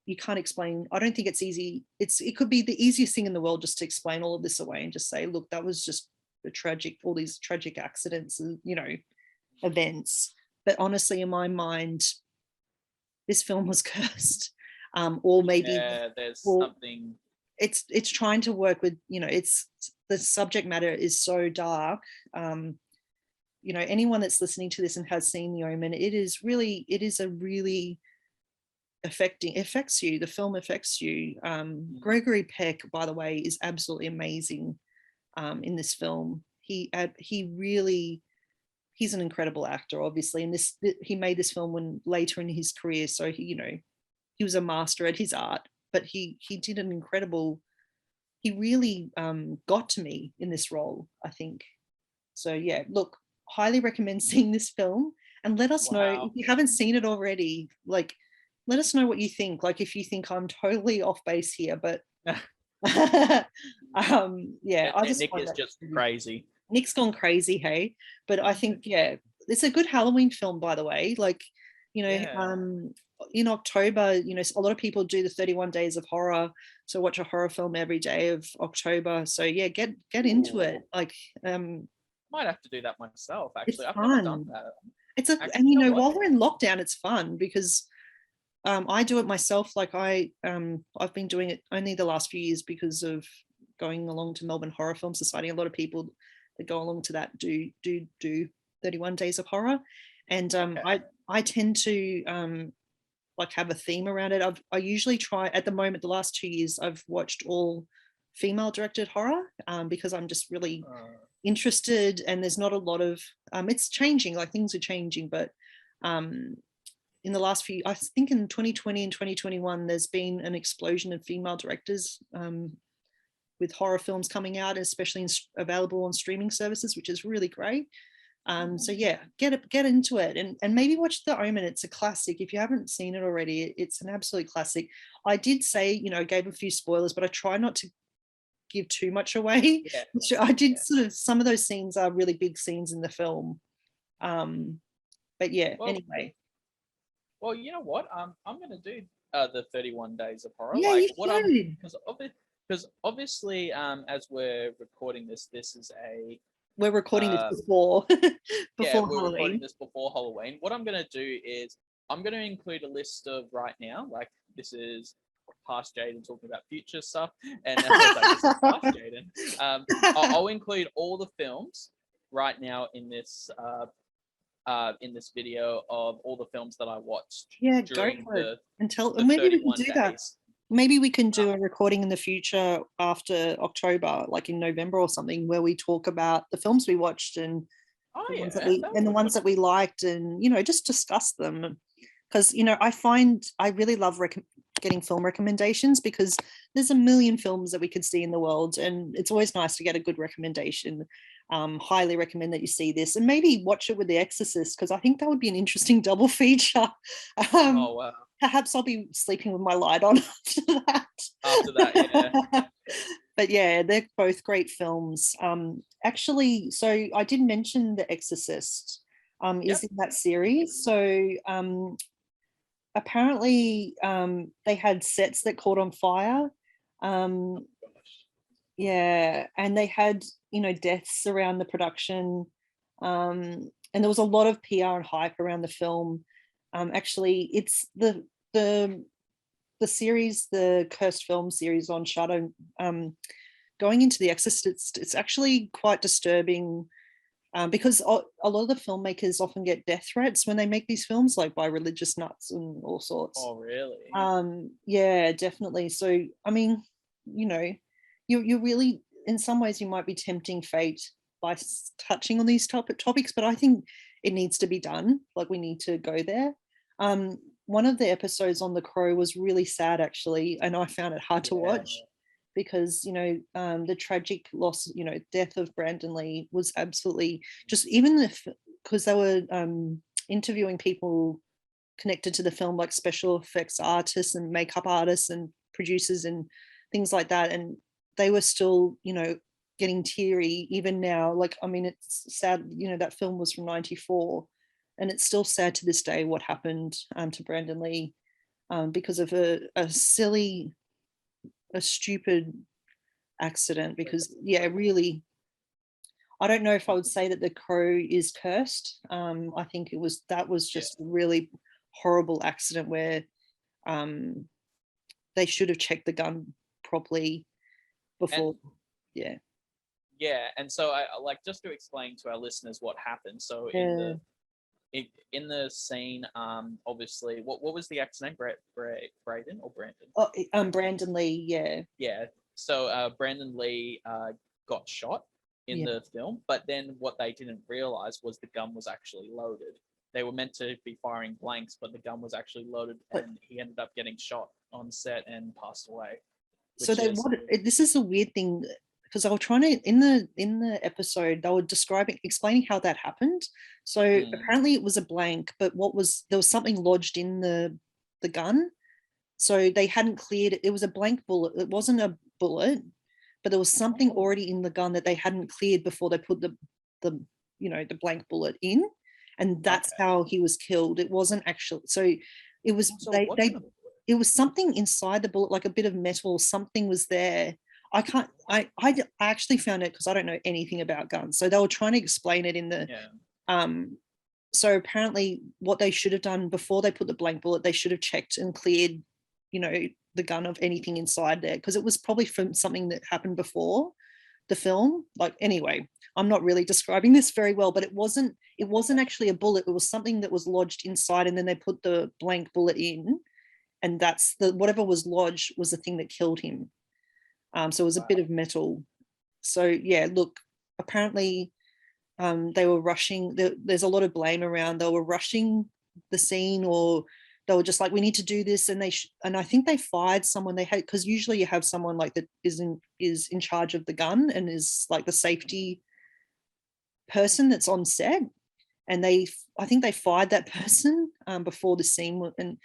You can't explain. I don't think it's easy. It could be the easiest thing in the world just to explain all of this away and just say, look, that was just all these tragic accidents and, you know, events. But honestly, in my mind, this film was cursed. Or maybe there's something. It's trying to work with, you know, it's the subject matter is so dark. You know, anyone that's listening to this and has seen The Omen, it is a really affects you. The film affects you. Gregory Peck, by the way, is absolutely amazing in this film. He's an incredible actor, obviously, and he made this film when later in his career, so he, you know, he was a master at his art, but he did an incredible. He really got to me in this role, I think. So yeah, look, highly recommend seeing this film, and let us know if you haven't seen it already. Like, let us know what you think. Like, if you think I'm totally off base here, but yeah, Nik is just crazy. Nik's gone crazy, hey. But I think, yeah, it's a good Halloween film, by the way. Like, you know, in October, you know, a lot of people do the 31 days of horror, so watch a horror film every day of October. So yeah, get into it. Like, might have to do that myself. Actually, I've never done that. And you know, while we're in lockdown, it's fun because I do it myself. Like I've been doing it only the last few years because of going along to Melbourne Horror Film Society. A lot of people that go along to that do 31 days of horror, and I tend to like have a theme around it. I usually try, at the moment, the last 2 years, I've watched all female directed horror because I'm just really interested, and there's not a lot of it's changing, like things are changing, but in the last few, I think in 2020 and 2021, there's been an explosion of female directors with horror films coming out, especially available on streaming services, which is really great. So yeah, get into it, and maybe watch The Omen. It's a classic. If you haven't seen it already, it's an absolute classic. I did say, you know, gave a few spoilers, but I try not to give too much away. Yeah. I did sort of, some of those scenes are really big scenes in the film. But yeah, anyway. Well, you know what? I'm gonna do the 31 days of horror. Yeah, like, you should. Because obviously, as we're recording this is a. We're recording this before we're Halloween. Recording this before Halloween. What I'm gonna do is I'm gonna include a list of right now, like this is past Jayden talking about future stuff, and this is past Jayden. I'll include all the films right now in this video of all the films that I watched. Yeah, go for it. And maybe we can do that. Maybe we can do a recording in the future after October, like in November or something, where we talk about the films we watched and the ones that we liked, and, you know, just discuss them. Because, you know, I really love getting film recommendations, because there's a million films that we could see in the world, and it's always nice to get a good recommendation. Highly recommend that you see this, and maybe watch it with The Exorcist, because I think that would be an interesting double feature. Oh wow. Perhaps I'll be sleeping with my light on after that. Yeah. But yeah, they're both great films. Actually, so I did mention The Exorcist is in that series. So apparently they had sets that caught on fire. Yeah, and they had, you know, deaths around the production, and there was a lot of PR and hype around the film. Actually, it's the series, the cursed film series on Shudder. Going into The Exorcist, it's actually quite disturbing, because a lot of the filmmakers often get death threats when they make these films, like by religious nuts and all sorts. Oh, really? Yeah, definitely. So, I mean, you know, you're really, in some ways, you might be tempting fate by touching on these topics, but I think it needs to be done. Like, we need to go there. One of the episodes on The Crow was really sad, actually, and I found it hard to watch. because the tragic loss, death of Brandon Lee was absolutely just, even if, because they were interviewing people connected to the film, like special effects artists and makeup artists and producers and things like that, and they were still getting teary even now. Like, I mean, it's sad, that film was from 94, and it's still sad to this day what happened to Brandon Lee, because of a stupid accident. Because really, I don't know if I would say that the crow is cursed. I think that was just a really horrible accident where they should have checked the gun properly before. And so I like, just to explain to our listeners what happened. So in the scene, obviously, what was the actor's name? Braden or Brandon? Brandon Lee. Yeah. So Brandon Lee got shot in the film, but then what they didn't realize was the gun was actually loaded. They were meant to be firing blanks, but the gun was actually loaded, and he ended up getting shot on set and passed away. So this is a weird thing, because I was trying to, in the episode, they were explaining how that happened. So apparently it was a blank, but there was something lodged in the gun. So they hadn't cleared it. It was a blank bullet. It wasn't a bullet, but there was something already in the gun that they hadn't cleared before they put the blank bullet in. And that's how he was killed. It wasn't actually, so it was, it was something inside the bullet, like a bit of metal, something was there. I actually found it, because I don't know anything about guns. So they were trying to explain it in the, so apparently what they should have done before they put the blank bullet, they should have checked and cleared, the gun of anything inside there, because it was probably from something that happened before the film. Like, anyway, I'm not really describing this very well, but it wasn't actually a bullet. It was something that was lodged inside, and then they put the blank bullet in, and that's whatever was lodged was the thing that killed him. So it was a bit of metal. So look, apparently they were rushing. There's a lot of blame around. They were rushing the scene, or they were just like, we need to do this, and I think they fired someone they had, because usually you have someone like that is in charge of the gun and is like the safety person that's on set, and I think they fired that person before the scene. And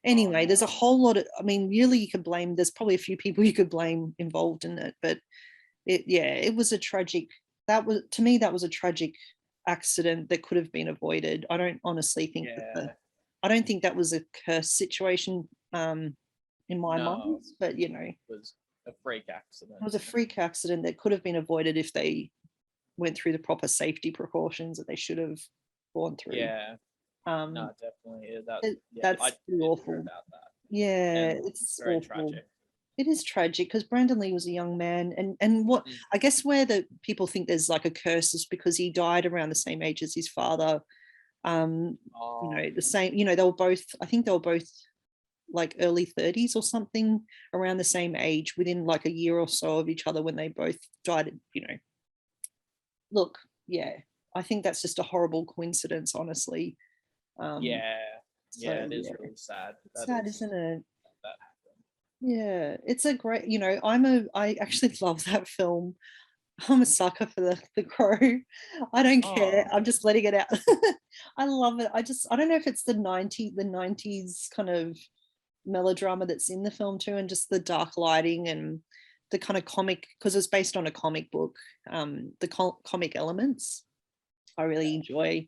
anyway, there's a whole lot of, I mean, really, you could blame, there's probably a few people you could blame involved in it, but it was a tragic, to me that was a tragic accident that could have been avoided. I don't honestly think I don't think that was a curse situation in my mind, but it was a freak accident. It was a freak accident that could have been avoided if they went through the proper safety precautions that they should have gone through. No, definitely. That's awful. About that. It's very awful. Tragic. It is tragic, because Brandon Lee was a young man, and what I guess where the people think there's like a curse is because he died around the same age as his father. The same, they were both, I think they were both like early 30s or something, around the same age, within like a year or so of each other when they both died. Look, I think that's just a horrible coincidence, honestly. It is really sad. Sad, isn't it? That happened. Yeah, it's a great, I actually love that film. I'm a sucker for the crow. I don't care. I'm just letting it out. I love it. I don't know if it's the 90s kind of melodrama that's in the film too, and just the dark lighting and the kind of comic, because it's based on a comic book, the comic elements I really enjoy.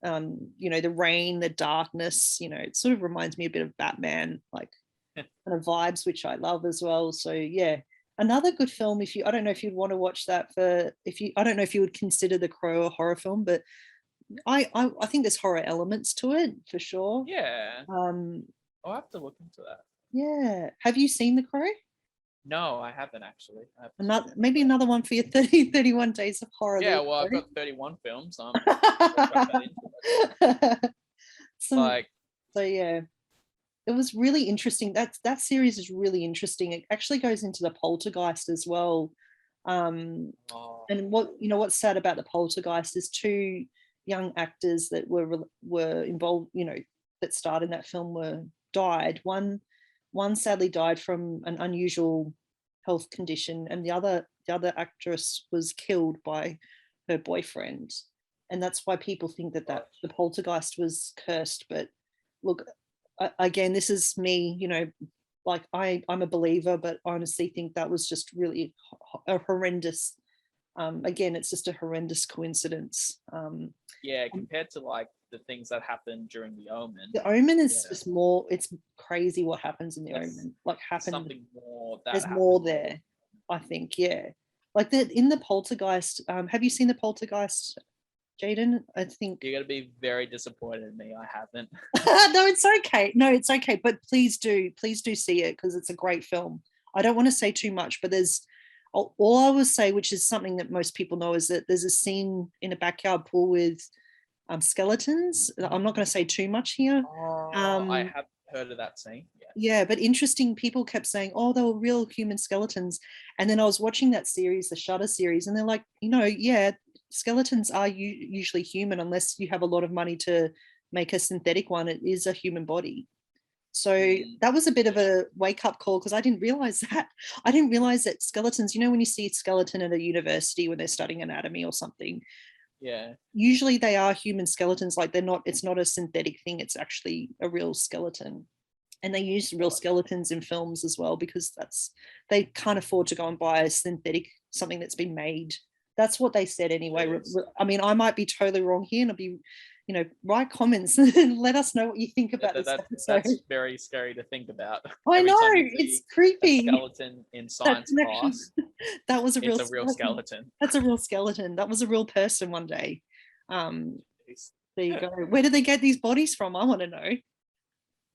The rain, the darkness, it sort of reminds me a bit of Batman, like kind of vibes, which I love as well. So another good film, I don't know if you'd want to watch that, I don't know if you would consider The Crow a horror film, but I think there's horror elements to it for sure. I'll have to look into that. Have you seen The Crow? No, I haven't actually. Maybe another one for your 31 days of horror. I've got 31 films. It was really interesting. That series is really interesting. It actually goes into the Poltergeist as well. And what's sad about the Poltergeist is two young actors that were involved, that starred in that film died. One sadly died from an unusual health condition, and the other actress was killed by her boyfriend, and that's why people think that the poltergeist was cursed. But look, again, this is me, like I'm a believer, but I honestly think that was just really a horrendous. Again, it's just a horrendous coincidence. Yeah, compared to like the things that happened during the Omen. The Omen is just more. It's crazy what happens in the Omen. Like happened. Something more. There's more there, I think. Yeah, like that in the Poltergeist. Have you seen the Poltergeist, Jayden? I think you're gonna be very disappointed in me. I haven't. No, it's okay. No, it's okay. But please do see it because it's a great film. I don't want to say too much, but there's all I will say, which is something that most people know, is that there's a scene in a backyard pool with skeletons. I'm not going to say too much here. I have heard of that scene. Yeah, but interesting. People kept saying, "Oh, they were real human skeletons," and then I was watching that series, the Shudder series, and they're like, yeah, skeletons are usually human unless you have a lot of money to make a synthetic one. It is a human body. So that was a bit of a wake-up call because I didn't realize that. I didn't realize that skeletons, when you see a skeleton at a university when they're studying anatomy or something, usually they are human skeletons. Like it's not a synthetic thing, it's actually a real skeleton. And they use real skeletons in films as well because they can't afford to go and buy a synthetic, something that's been made. That's what they said anyway. I mean, I might be totally wrong here, and I'll be, write comments and let us know what you think about this episode. That's very scary to think about. I know, it's creepy. A skeleton in science class. That was a real skeleton. That's a real skeleton. That was a real person one day. There you go. Where did they get these bodies from? I want to know.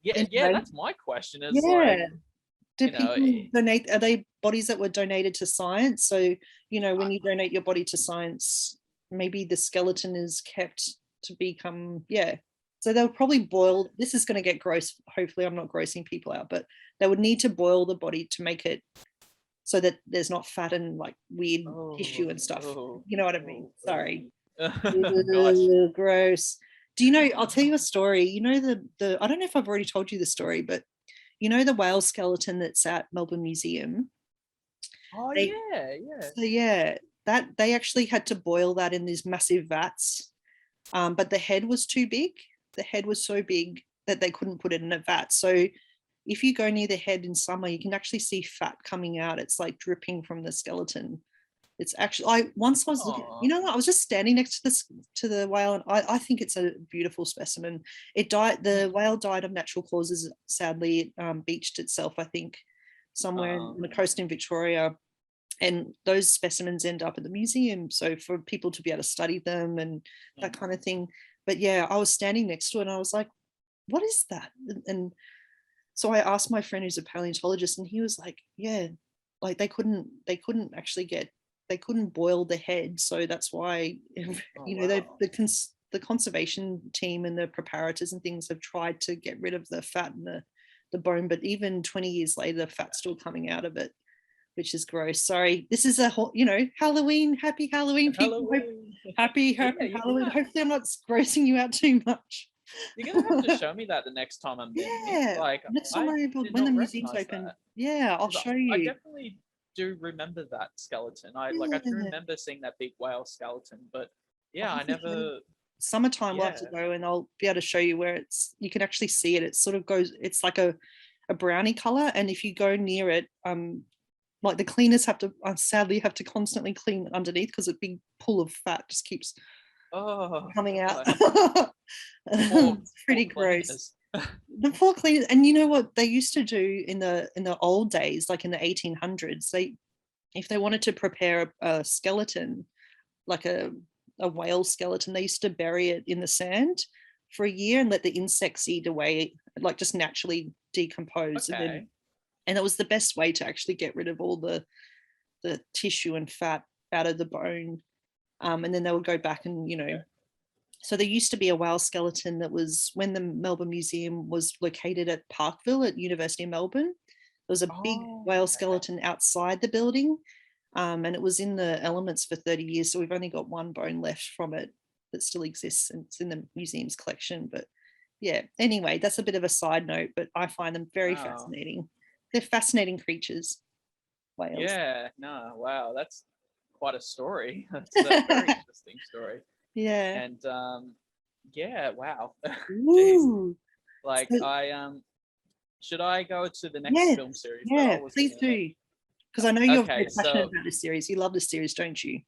Yeah, that's my question. Is do people donate? Are they bodies that were donated to science? So, when you donate your body to science, maybe the skeleton is kept to become, So they'll probably boil. This is going to get gross. Hopefully I'm not grossing people out, but they would need to boil the body to make it so that there's not fat and like weird tissue and stuff. You know what I mean? Sorry. Gross. Do you know, I'll tell you a story. The I don't know if I've already told you the story, but the whale skeleton that's at Melbourne Museum? So that they actually had to boil that in these massive vats. But the head was too big. The head was so big that they couldn't put it in a vat. So if you go near the head in summer, you can actually see fat coming out. It's like dripping from the skeleton. It's actually, I was looking, I was just standing next to the whale, and I think it's a beautiful specimen. It died, the whale died of natural causes. Sadly, it beached itself, I think, somewhere on the coast in Victoria. And those specimens end up at the museum. So for people to be able to study them and that kind of thing. But yeah, I was standing next to it and I was like, what is that? And so I asked my friend who's a paleontologist, and he was like, yeah, like they couldn't boil the head, so that's why the conservation team and the preparators and things have tried to get rid of the fat and the bone, but even 20 years later the fat's still coming out of it, which is gross. Sorry, this is Halloween. Happy Halloween, people. Happy Halloween. Hopefully I'm not grossing you out too much. You're gonna have to show me that the next time I'm there. Like next time when the museum's open. I'll show you. I definitely do remember that skeleton. I do remember seeing that big whale skeleton, but I never. Summertime we'll have to go, and I'll be able to show you where you can actually see it. It sort of goes. It's like a brownie color, and if you go near it, like the cleaners sadly have to constantly clean underneath because a big pool of fat just keeps coming out. It's pretty gross. The poor cleaners. And you know what they used to do in the old days, like in the 1800s, if they wanted to prepare a skeleton, like a whale skeleton, they used to bury it in the sand for a year and let the insects eat away, like just naturally decompose. And it was the best way to actually get rid of all the tissue and fat out of the bone. And then they would go back and, so there used to be a whale skeleton that was, when the Melbourne Museum was located at Parkville at University of Melbourne, there was a big whale skeleton outside the building, and it was in the elements for 30 years. So we've only got one bone left from it that still exists, and it's in the museum's collection. But anyway, that's a bit of a side note, but I find them very fascinating. They're fascinating creatures. Wales. Yeah, no, wow, that's quite a story. That's a very interesting story. Yeah. And yeah, wow. Jeez. Ooh. Like So, should I go to the next yeah, film series that I yeah, was please gonna do. Because I know you're Okay, very passionate so about this series. You love this series, don't you?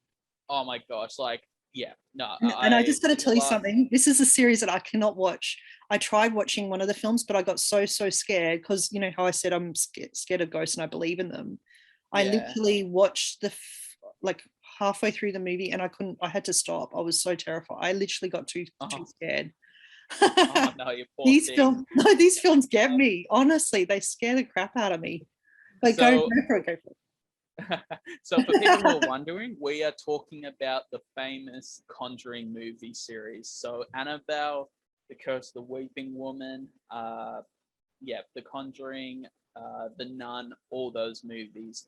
oh my gosh, like yeah, no, And I I just got to tell you love something. This is a series that I cannot watch. I tried watching one of the films, but I got so scared because you know how I said I'm scared of ghosts and I believe in them. I yeah. literally watched like halfway through the movie and I couldn't. I had to stop. I was so terrified. I literally got too Oh, scared. oh no, you poor thing. These films get Um, me. Honestly, they scare the crap out of me. But go so for it. Go for it. so for people who are wondering, we are talking about the famous Conjuring movie series. So Annabelle, The Curse of the Weeping Woman, yeah, The Conjuring, The Nun, all those movies.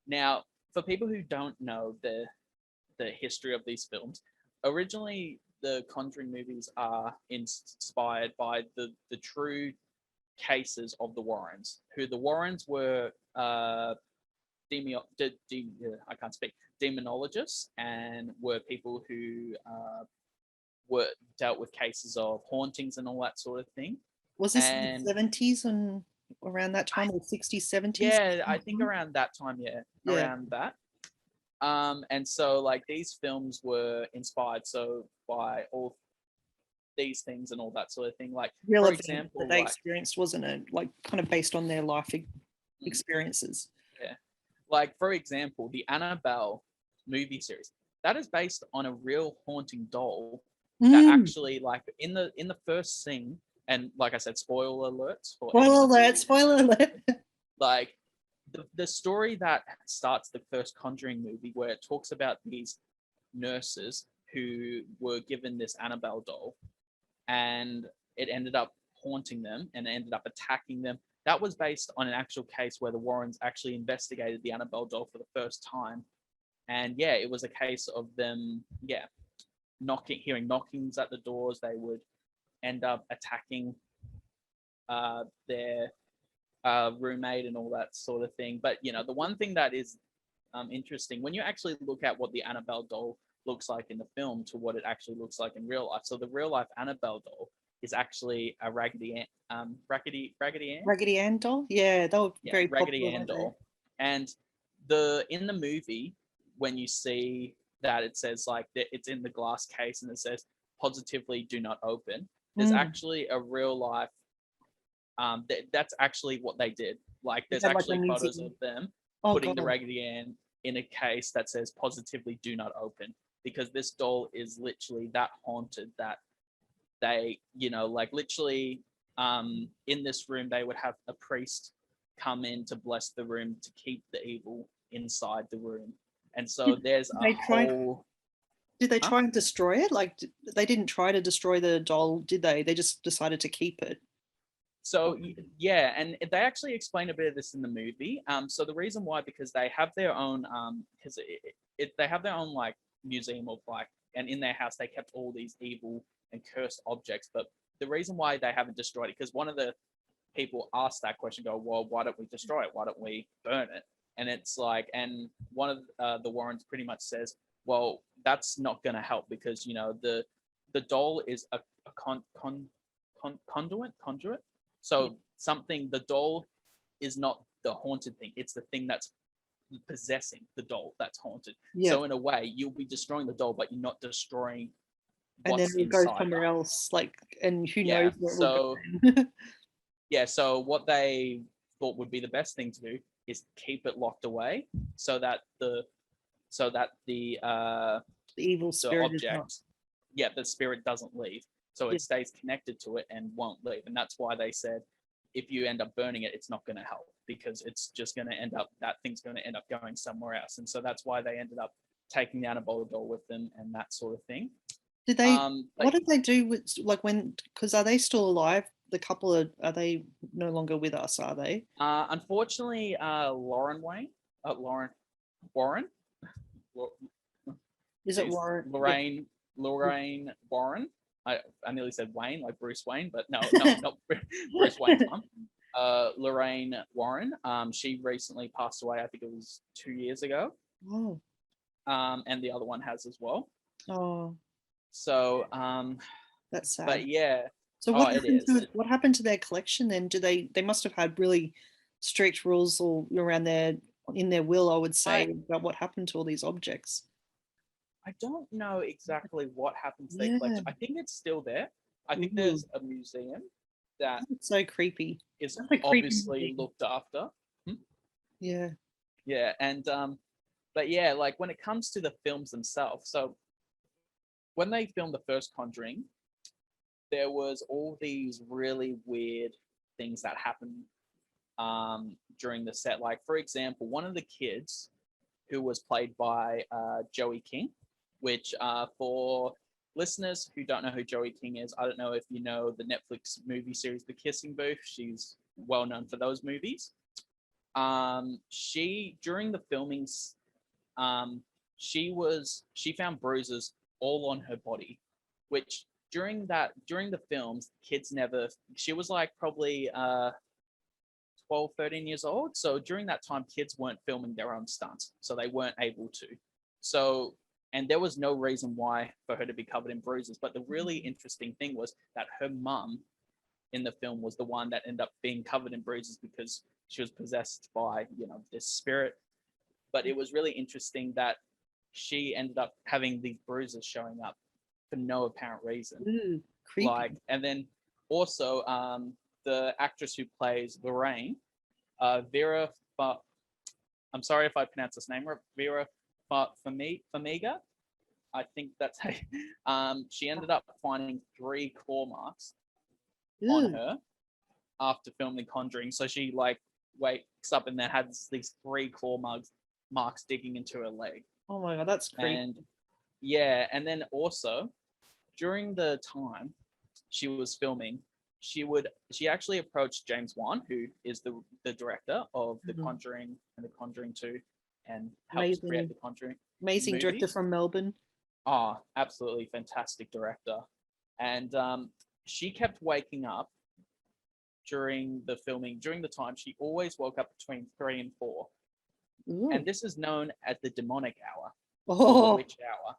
Now, for people who don't know the history of these films, originally the Conjuring movies are inspired by the true cases of the Warrens, who the Warrens were I can't speak, demonologists, and were people who were dealt with cases of hauntings and all that sort of thing. Was this in the And 70s and around that I, time, or 60s, 70s? yeah, I think around that time, yeah, Yeah. around that. And so like these films were inspired so by all these things and all that sort of thing. Like Real for event that example, they like experienced, wasn't it? Like kind of based on their life experiences. yeah, like for example, the Annabelle movie series that is based on a real haunting doll that Mm. actually like in the first scene, and like I said, spoiler alerts for Spoiler anyone alert, spoiler alert. like the story that starts the first Conjuring movie, where it talks about these nurses who were given this Annabelle doll, and it ended up haunting them and ended up attacking them. That was based on an actual case where the Warrens actually investigated the Annabelle doll for the first time. And yeah, it was a case of them, yeah, hearing knockings at the doors. They would end up attacking their roommate and all that sort of thing. But you know, the one thing that is interesting when you actually look at what the Annabelle doll looks like in the film to what it actually looks like in real life. So the real life Annabelle doll is actually a Raggedy Ann. Raggedy Ann doll? Yeah, they were Yeah, very Raggedy popular, Ann weren't they? doll. And in the movie, when you see that it says like that it's in the glass case and it says positively do not open, there's Mm. actually a real life that's actually what they did. Like They there's had like a actually photos museum. of them Oh putting the god. Raggedy Ann in a case that says positively do not open, because this doll is literally that haunted that they, you know, like literally in this room they would have a priest come in to bless the room to keep the evil inside the room. And so Did there's a they try whole did they huh? try and destroy it? Like they didn't try to destroy the doll, did they? They just decided to keep it. So yeah, and they actually explain a bit of this in the movie. So the reason why, because they have their own because they have their own like museum of like, and in their house they kept all these evil and cursed objects. But the reason why they haven't destroyed it, because one of the people asked that question, go, well, why don't we destroy it? Why don't we burn it? And it's like, and one of the Warrens pretty much says, well, that's not going to help, because you know the doll is a conduit. Yeah. So something, the doll is not the haunted thing; it's the thing that's possessing the doll that's haunted. Yeah. So in a way, you'll be destroying the doll, but you're not destroying And then what's it will go inside somewhere her. else. Like, and who Yeah. knows where it will So go. yeah, so what they thought would be the best thing to do is keep it locked away, so that The evil the spirit is not. object, yeah, the spirit doesn't leave, so Yeah. it stays connected to it and won't leave. And that's why they said if you end up burning it, it's not going to help, because it's just going to end up, that thing's going to end up going somewhere else. And so that's why they ended up taking the Annabelle doll with them and that sort of thing. Did they? What But did they do with like when? Because are they still alive? The couple are they no longer with us? Are they? unfortunately, Lauren Warren, Is it Jeez, Warren? Yeah. Lorraine Warren. I nearly said Wayne, like Bruce Wayne, but no, not Bruce Wayne's mom. Lorraine Warren. She recently passed away. I think it was 2 years ago. Oh, And the other one has as well. oh, So, that's sad. but yeah. So Oh, it is. what happened to their collection then? Do they must have had really strict rules all around their in their will, I would say, about what happened to all these objects. I don't know exactly what happened to their Yeah. collection. I think it's still there. I think Ooh. there's a museum that It's so creepy. is That's a creepy obviously movie. looked after. Yeah. Yeah, and but yeah, like when it comes to the films themselves, so when they filmed the first Conjuring, there was all these really weird things that happened during the set. Like, for example, one of the kids who was played by Joey King, which for listeners who don't know who Joey King is, I don't know if you know the Netflix movie series The Kissing Booth. She's well known for those movies. She during the filmings, she found bruises all on her body, which during the films, kids never. She was like probably 12, 13 years old. So during that time, kids weren't filming their own stunts, so they weren't able to. So, and there was no reason why for her to be covered in bruises. But the really interesting thing was that her mum in the film was the one that ended up being covered in bruises because she was possessed by, this spirit. But it was really interesting that she ended up having these bruises showing up for no apparent reason. Ooh, creepy. Like, and then also the actress who plays Lorraine, Vera. I'm sorry if I pronounce this name wrong. Vera Farmiga. I think that's how. She ended up finding 3 claw marks on her after filming Conjuring. So she wakes up and then has these 3 claw marks digging into her leg. Oh my god, that's creepy. And yeah, and then also during the time she was filming, she actually approached James Wan, who is the director of The Conjuring and The Conjuring 2, and helped create The Conjuring. Amazing movies. director from Melbourne. Oh, absolutely fantastic director. And she kept waking up during the filming. During the time, she always woke up between 3 and 4. Ooh. And this is known as the demonic hour, or the witch hour.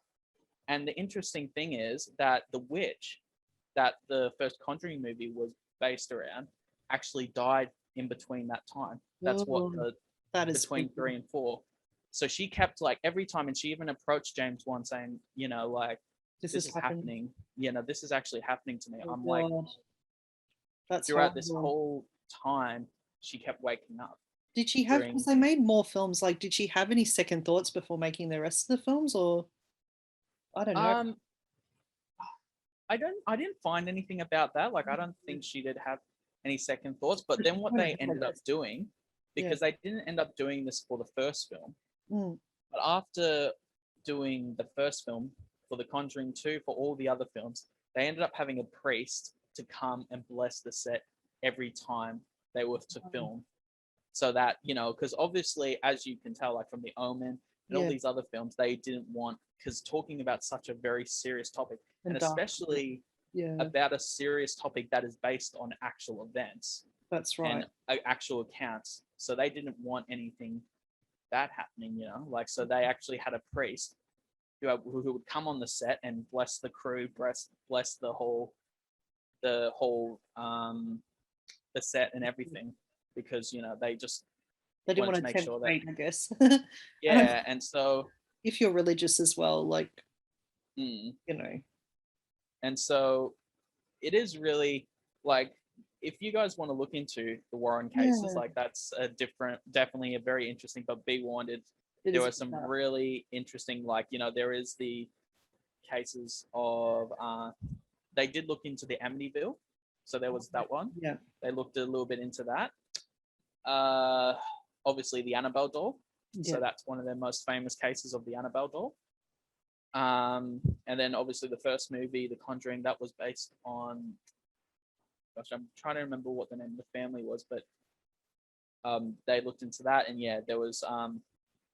And the interesting thing is that the witch that the first Conjuring movie was based around actually died in between that time. That's that is between creepy. 3 and 4. So she kept every time, and she even approached James Wan saying, this is happening. This is actually happening to me. I'm like, that's throughout this whole time, she kept waking up. Did she have, because they made more films, did she have any second thoughts before making the rest of the films, or I don't know. I didn't find anything about that. I don't think she did have any second thoughts. But then what they ended up doing, because they didn't end up doing this for the first film, but after doing the first film for The Conjuring 2, for all the other films, they ended up having a priest to come and bless the set every time they were to film. So that, because obviously, as you can tell, from the Omen and all these other films, they didn't want, because talking about such a very serious topic, and especially about a serious topic that is based on actual events. That's right. And actual accounts. So they didn't want anything bad happening, so they actually had a priest who would come on the set and bless the crew, bless the whole the set and everything, because they didn't want to make tempt sure fate, I guess. Yeah, and so if you're religious as well, and so it is really if you guys want to look into the Warren cases, that's definitely a very interesting, but be warned, there were some really interesting, there is the cases of they did look into the Amityville, so there was that one. Yeah, they looked a little bit into that. Obviously the Annabelle Doll, so that's one of their most famous cases of the Annabelle Doll. And then obviously the first movie, The Conjuring, that was based on, gosh, I'm trying to remember what the name of the family was, but they looked into that, and there was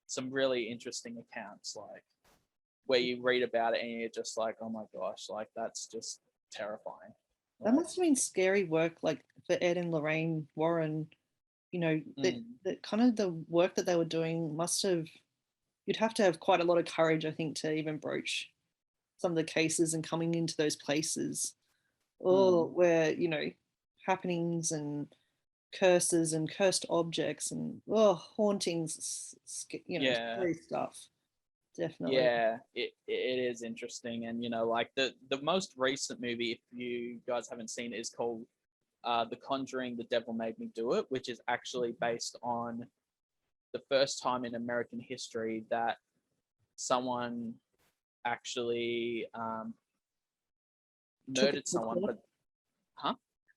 some really interesting accounts, where you read about it and you're just oh my gosh, that's just terrifying. That must have been scary work, for Ed and Lorraine Warren, you know, Mm. that kind of the work that they were doing must have, you'd have to have quite a lot of courage, I think, to even broach some of the cases and coming into those places, or where, you know, happenings and curses and cursed objects and hauntings, you know, Yeah. scary stuff. Definitely. Yeah, it is interesting. And you know, like the most recent movie, if you guys haven't seen it, is called The Conjuring, The Devil Made Me Do It, which is actually based on the first time in American history that someone actually Took it murdered to someone. court. But huh?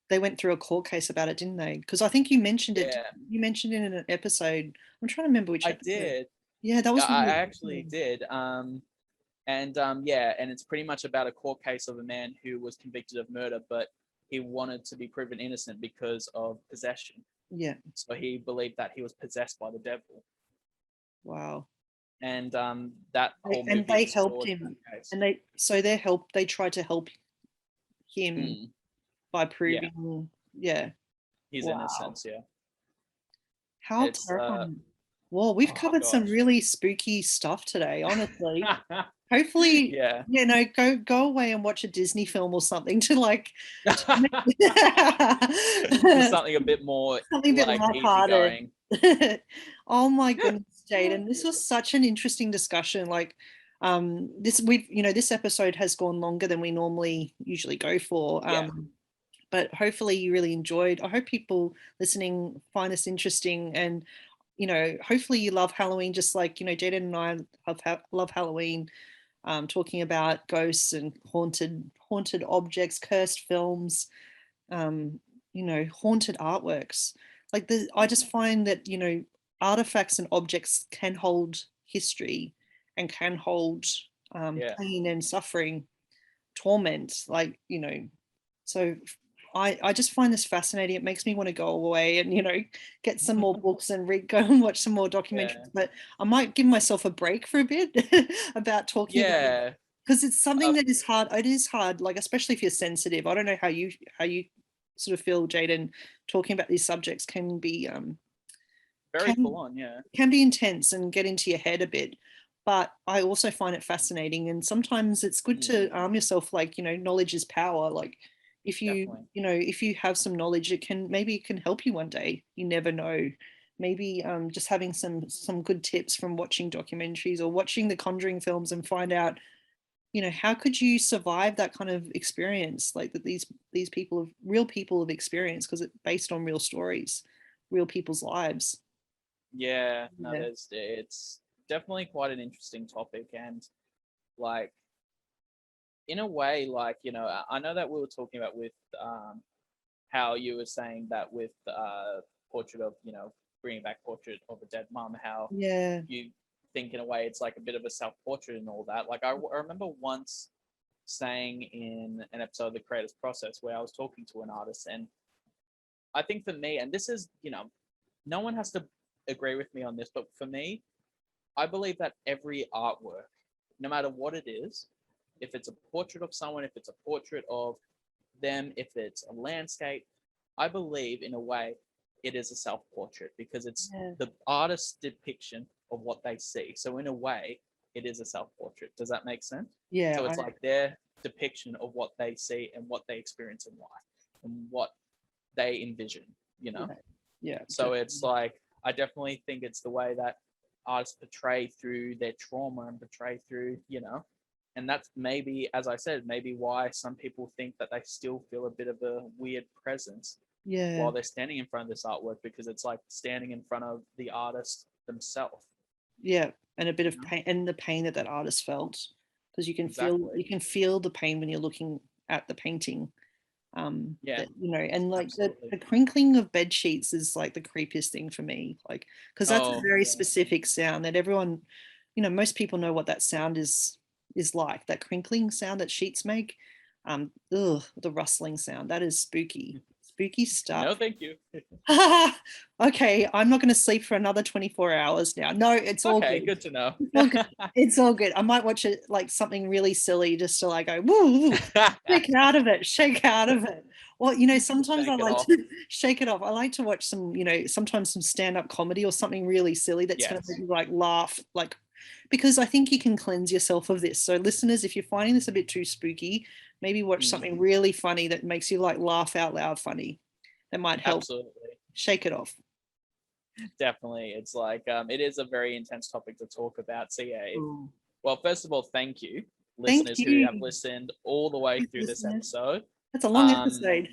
They went through a court case about it, didn't they? Because I think you mentioned it. Yeah, You mentioned it in an episode. I'm trying to remember which I episode. did. Yeah, that was I really actually did. And yeah, and it's pretty much about a court case of a man who was convicted of murder, but he wanted to be proven innocent because of possession. Yeah. So he believed that he was possessed by the devil. Wow. And that whole And movie they helped explored him, that case. and they tried to help him by Yeah, proving, yeah. his Wow. innocence. Yeah, How it's terrifying. Well, we've oh covered some gosh. really spooky stuff today, honestly. Hopefully, Yeah, you know, go away and watch a Disney film or something to like just something a bit more something a bit like lighthearted. easygoing. Oh my goodness, Jayden, this was such an interesting discussion. Like, this episode has gone longer than we normally usually go for. Yeah, But hopefully you really enjoyed. I hope people listening find this interesting, and you know, hopefully you love Halloween, just like, you know, Jayden and I love Halloween, talking about ghosts and haunted objects, cursed films, um, you know, haunted artworks. Like I just find that, you know, artifacts and objects can hold history and can hold yeah. pain and suffering, torment, like, you know. So I just find this fascinating. It makes me want to go away and, you know, get some more books and go and watch some more documentaries. Yeah. But I might give myself a break for a bit about talking about it, Yeah. because it's something that is hard. It is hard, like especially if you're sensitive. I don't know how you sort of feel, Jayden, talking about these subjects can be Very can full on, yeah. can be intense and get into your head a bit. But I also find it fascinating, and sometimes it's good to arm yourself. Like, you know, knowledge is power. Like, if Definitely. if you have some knowledge, maybe it can help you one day. You never know. Maybe just having some good tips from watching documentaries or watching the Conjuring films, and find out, you know, how could you survive that kind of experience, like that these real people have experienced, because it's based on real stories, real people's lives. Yeah, no, Yeah. it's definitely quite an interesting topic. And like, in a way, like, you know, I know that we were talking about with how you were saying that with portrait of, you know, bringing back portrait of a dead mum, how Yeah. you think in a way it's like a bit of a self-portrait and all that. Like I remember once saying in an episode of The Creator's Process where I was talking to an artist, and I think for me, and this is, you know, no one has to agree with me on this, but for me, I believe that every artwork, no matter what it is, if it's a portrait of someone, if it's a portrait of them, if it's a landscape, I believe in a way it is a self-portrait, because it's the artist's depiction of what they see. So in a way, it is a self-portrait. Does that make sense? Yeah. So it's like their depiction of what they see and what they experience in life and what they envision, you know? Yeah. So definitely. it's like, I definitely think it's the way that artists portray through their trauma and portray through, you know, and that's maybe, as I said, maybe why some people think that they still feel a bit of a weird presence while they're standing in front of this artwork, because it's like standing in front of the artist themselves. Yeah, and a bit of pain, and the pain that artist felt, because you can feel the pain when you're looking at the painting. Yeah, you know, and like the absolutely. crinkling of bed sheets is like the creepiest thing for me, like, because that's a very specific sound that everyone, you know, most people know what that sound is like, that crinkling sound that sheets make. The rustling sound, that is spooky spooky stuff. No, thank you. Okay, I'm not going to sleep for another 24 hours now. No, it's all Okay, good. good to know. It's all good. It's all good. I might watch it like something really silly just to like go, woo, shake out of it, shake out of it. Well, sometimes I like to shake it off. I like to watch some, sometimes some stand-up comedy or something really silly that's going to make you like laugh, like, because I think you can cleanse yourself of this. So listeners, if you're finding this a bit too spooky, maybe watch something really funny that makes you like laugh out loud funny. That might help. Absolutely. Shake it off. Definitely. It's like, it is a very intense topic to talk about. So yeah, well, first of all, thank you, listeners who have listened all the way through this episode. That's a long episode.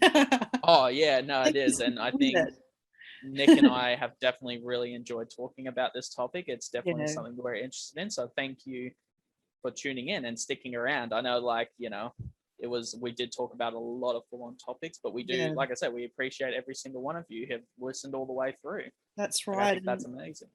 Oh yeah, no, it is. And I think Nik and I have definitely really enjoyed talking about this topic. It's definitely something we're interested in. So thank you for tuning in and sticking around. I know, like, we did talk about a lot of full-on topics, but we do, like I said, we appreciate every single one of you who have listened all the way through. That's right. I think that's amazing.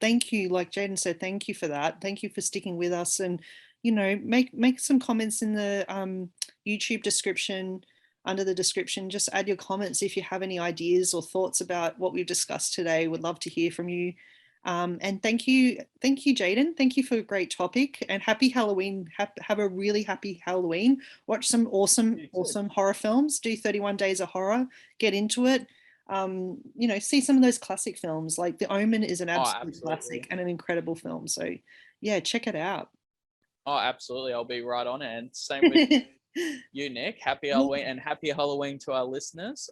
Thank you. Like Jayden said, thank you for that. Thank you for sticking with us, and make some comments in the YouTube description. Under the description, just add your comments if you have any ideas or thoughts about what we've discussed today. Would love to hear from you. And thank you, Jayden. Thank you for a great topic, and happy Halloween. Have a really happy Halloween. Watch some awesome horror films. Do 31 Days of Horror. Get into it. See some of those classic films. Like The Omen is an absolute classic and an incredible film. So yeah, check it out. Oh, absolutely. I'll be right on it. And same with you, Nik. Happy Halloween, and happy Halloween to our listeners.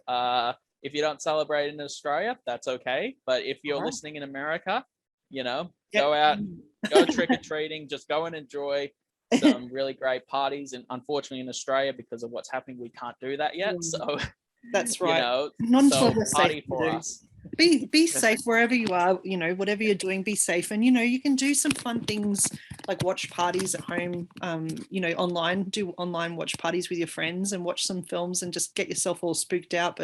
If you don't celebrate in Australia, that's okay. But if you're listening in America, go out, go trick-or-treating, just go and enjoy some really great parties. And unfortunately in Australia, because of what's happening, we can't do that yet. So that's right. So party for us. Be safe wherever you are, whatever you're doing, be safe. And, you can do some fun things like watch parties at home, online, do online watch parties with your friends and watch some films and just get yourself all spooked out,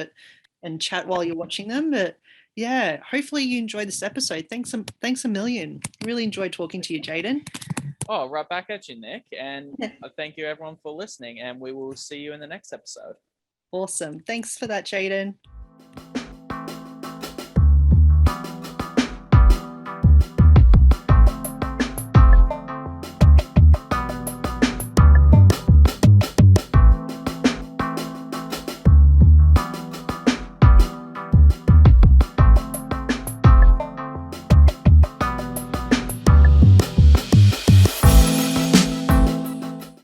and chat while you're watching them. But yeah, hopefully you enjoyed this episode. Thanks a million. Really enjoyed talking to you, Jayden. Oh, right back at you, Nik. And thank you everyone for listening, and we will see you in the next episode. Awesome. Thanks for that, Jayden.